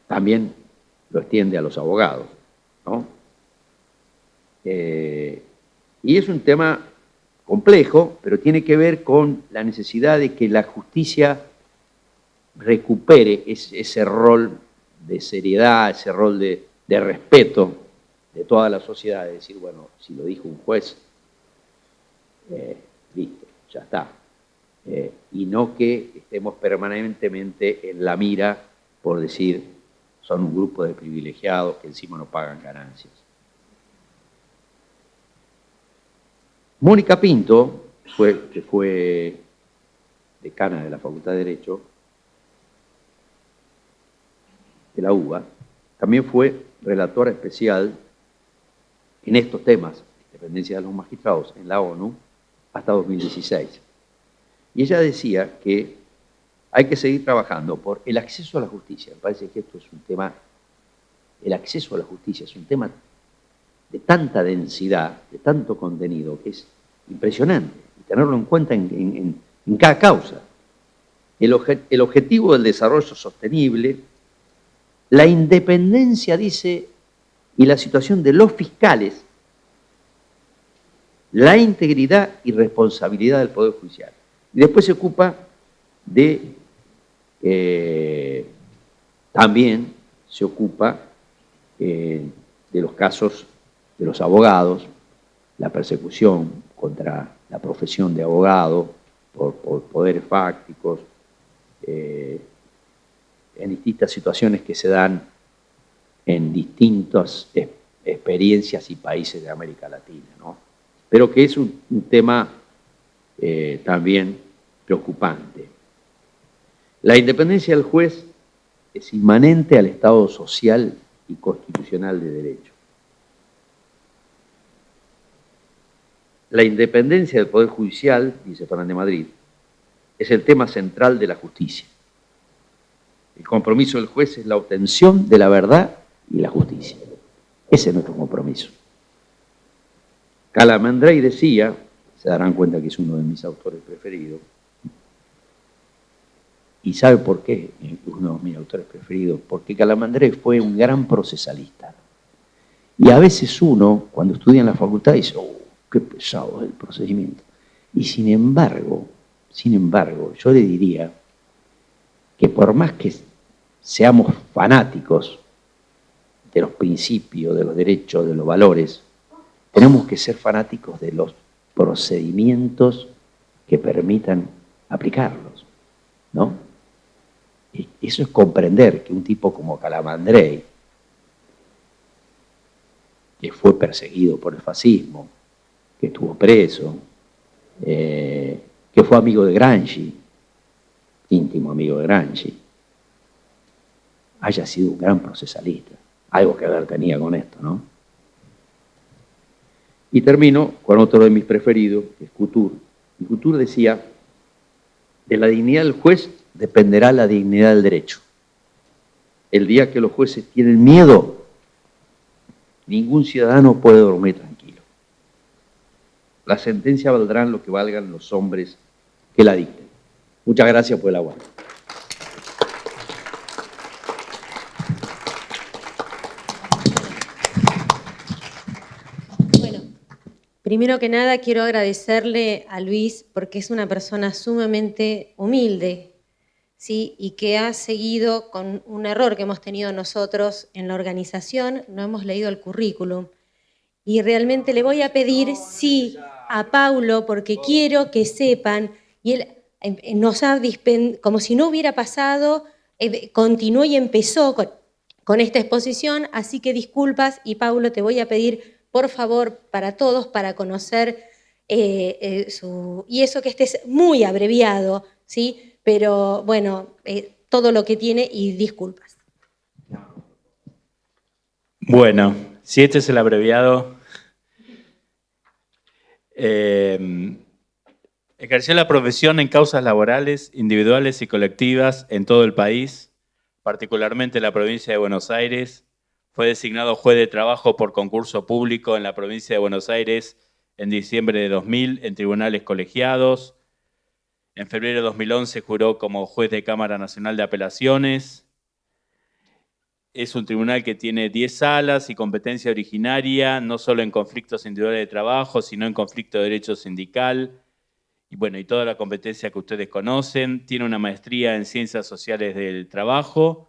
S2: También lo extiende a los abogados, ¿no? Y es un tema complejo, pero tiene que ver con la necesidad de que la justicia recupere ese rol de seriedad, ese rol de respeto de toda la sociedad, de decir, bueno, si lo dijo un juez, listo, ya está. Y no que estemos permanentemente en la mira por decir, son un grupo de privilegiados que encima no pagan ganancias. Mónica Pinto, que fue decana de la Facultad de Derecho de la UBA, también fue relatora especial en estos temas, independencia de los magistrados, en la ONU, hasta 2016. Y ella decía que hay que seguir trabajando por el acceso a la justicia. Me parece que esto es un tema, el acceso a la justicia es un tema de tanta densidad, de tanto contenido, que es impresionante, y tenerlo en cuenta en cada causa. El objetivo del desarrollo sostenible, la independencia, dice, y la situación de los fiscales, la integridad y responsabilidad del Poder Judicial. Y después se ocupa de, también se ocupa de los casos de los abogados, la persecución contra la profesión de abogado por poderes fácticos, en distintas situaciones que se dan en distintas experiencias y países de América Latina, ¿no? Pero que es un tema también preocupante. La independencia del juez es inmanente al Estado social y constitucional de derecho. La independencia del Poder Judicial, dice Fernández de Madrid, es el tema central de la justicia. El compromiso del juez es la obtención de la verdad y la justicia. Ese es nuestro compromiso. Calamandrei decía, se darán cuenta que es uno de mis autores preferidos, y ¿sabe por qué es uno de mis autores preferidos? Porque Calamandrei fue un gran procesalista. Y a veces uno, cuando estudia en la facultad, dice, oh, qué pesado es el procedimiento. Y sin embargo, yo le diría que por más que seamos fanáticos de los principios, de los derechos, de los valores, tenemos que ser fanáticos de los procedimientos que permitan aplicarlos, ¿no? Y eso es comprender que un tipo como Calamandrei, que fue perseguido por el fascismo, que estuvo preso, que fue amigo de Gramsci, íntimo amigo de Gramsci, haya sido un gran procesalista. Algo que ver tenía con esto, ¿no? Y termino con otro de mis preferidos, que es Couture. Y Couture decía, de la dignidad del juez dependerá la dignidad del derecho. El día que los jueces tienen miedo, ningún ciudadano puede dormir tranquilo. La sentencia valdrá lo que valgan los hombres que la dicten. Muchas gracias por el aguante.
S3: Primero que nada quiero agradecerle a Luis porque es una persona sumamente humilde, ¿sí? Y que ha seguido con un error que hemos tenido nosotros en la organización, no hemos leído el currículum. Y realmente le voy a pedir sí a Paulo porque quiero que sepan, y él nos ha como si no hubiera pasado, continuó y empezó con esta exposición, así que disculpas y Paulo te voy a pedir por favor, para todos, para conocer y eso que este es muy abreviado, ¿sí? Pero bueno, todo lo que tiene y disculpas.
S1: Bueno, si este es el abreviado, ejerció la profesión en causas laborales, individuales y colectivas en todo el país, particularmente en la provincia de Buenos Aires. Fue designado juez de trabajo por concurso público en la provincia de Buenos Aires en diciembre de 2000 en tribunales colegiados. En febrero de 2011 juró como juez de Cámara Nacional de Apelaciones. Es un tribunal que tiene 10 salas y competencia originaria, no solo en conflictos individuales de trabajo, sino en conflicto de derecho sindical. Y bueno, y toda la competencia que ustedes conocen. Tiene una maestría en Ciencias Sociales del Trabajo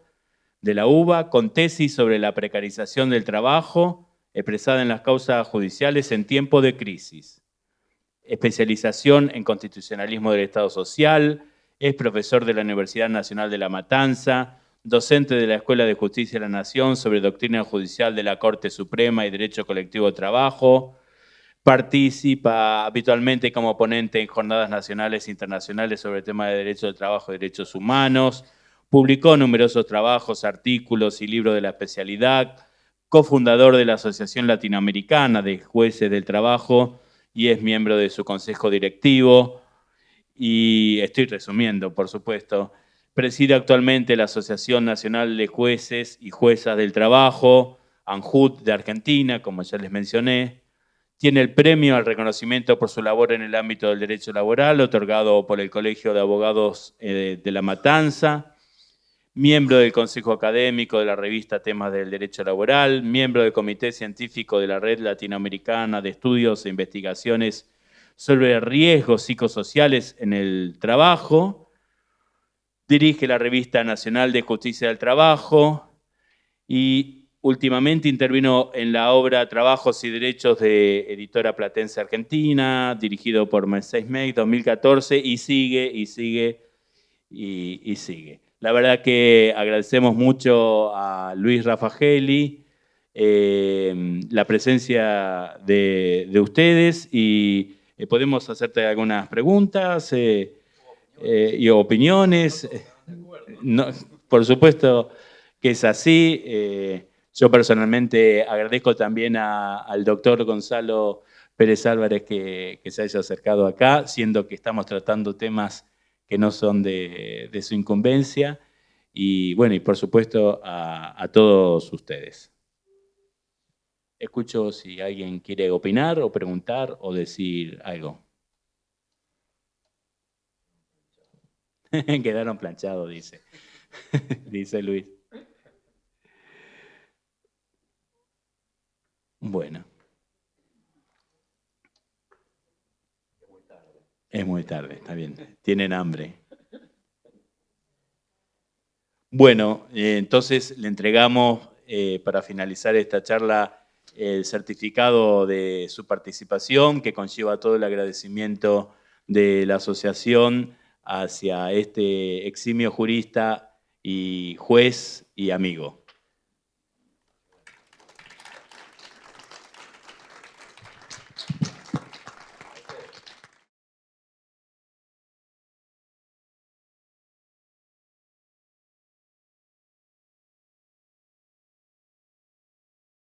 S1: de la UBA, con tesis sobre la precarización del trabajo, expresada en las causas judiciales en tiempo de crisis. Especialización en constitucionalismo del Estado Social, es profesor de la Universidad Nacional de La Matanza, docente de la Escuela de Justicia de la Nación sobre doctrina judicial de la Corte Suprema y Derecho Colectivo de Trabajo, Participa habitualmente como ponente en jornadas nacionales e internacionales sobre el tema de derechos del trabajo y derechos humanos. Publicó numerosos trabajos, artículos y libros de la especialidad. Cofundador de la Asociación Latinoamericana de Jueces del Trabajo y es miembro de su consejo directivo. Y estoy resumiendo, por supuesto. Preside actualmente la Asociación Nacional de Jueces y Juezas del Trabajo, ANJUT de Argentina, como ya les mencioné. Tiene el premio al reconocimiento por su labor en el ámbito del derecho laboral, otorgado por el Colegio de Abogados de La Matanza. Miembro del Consejo Académico de la revista Temas del Derecho Laboral. Miembro del Comité Científico de la Red Latinoamericana de Estudios e Investigaciones sobre riesgos psicosociales en el trabajo. Dirige la Revista Nacional de Justicia del Trabajo y últimamente intervino en la obra Trabajos y Derechos de Editora Platense Argentina, dirigido por Mercedes Meck, 2014, y sigue. La verdad que agradecemos mucho a Luis Raffagelli la presencia de ustedes y podemos hacerte algunas preguntas y opiniones. No, por supuesto que es así. Yo personalmente agradezco también al doctor Gonzalo Pérez Álvarez que se haya acercado acá, siendo que estamos tratando temas que no son de su incumbencia. Y bueno, y por supuesto a todos ustedes. Escucho si alguien quiere opinar o preguntar o decir algo. Quedaron planchados, dice. Dice Luis. Bueno. Es muy tarde, está bien. Tienen hambre. Bueno, entonces le entregamos para finalizar esta charla el certificado de su participación que conlleva todo el agradecimiento de la asociación hacia este eximio jurista y juez y amigo.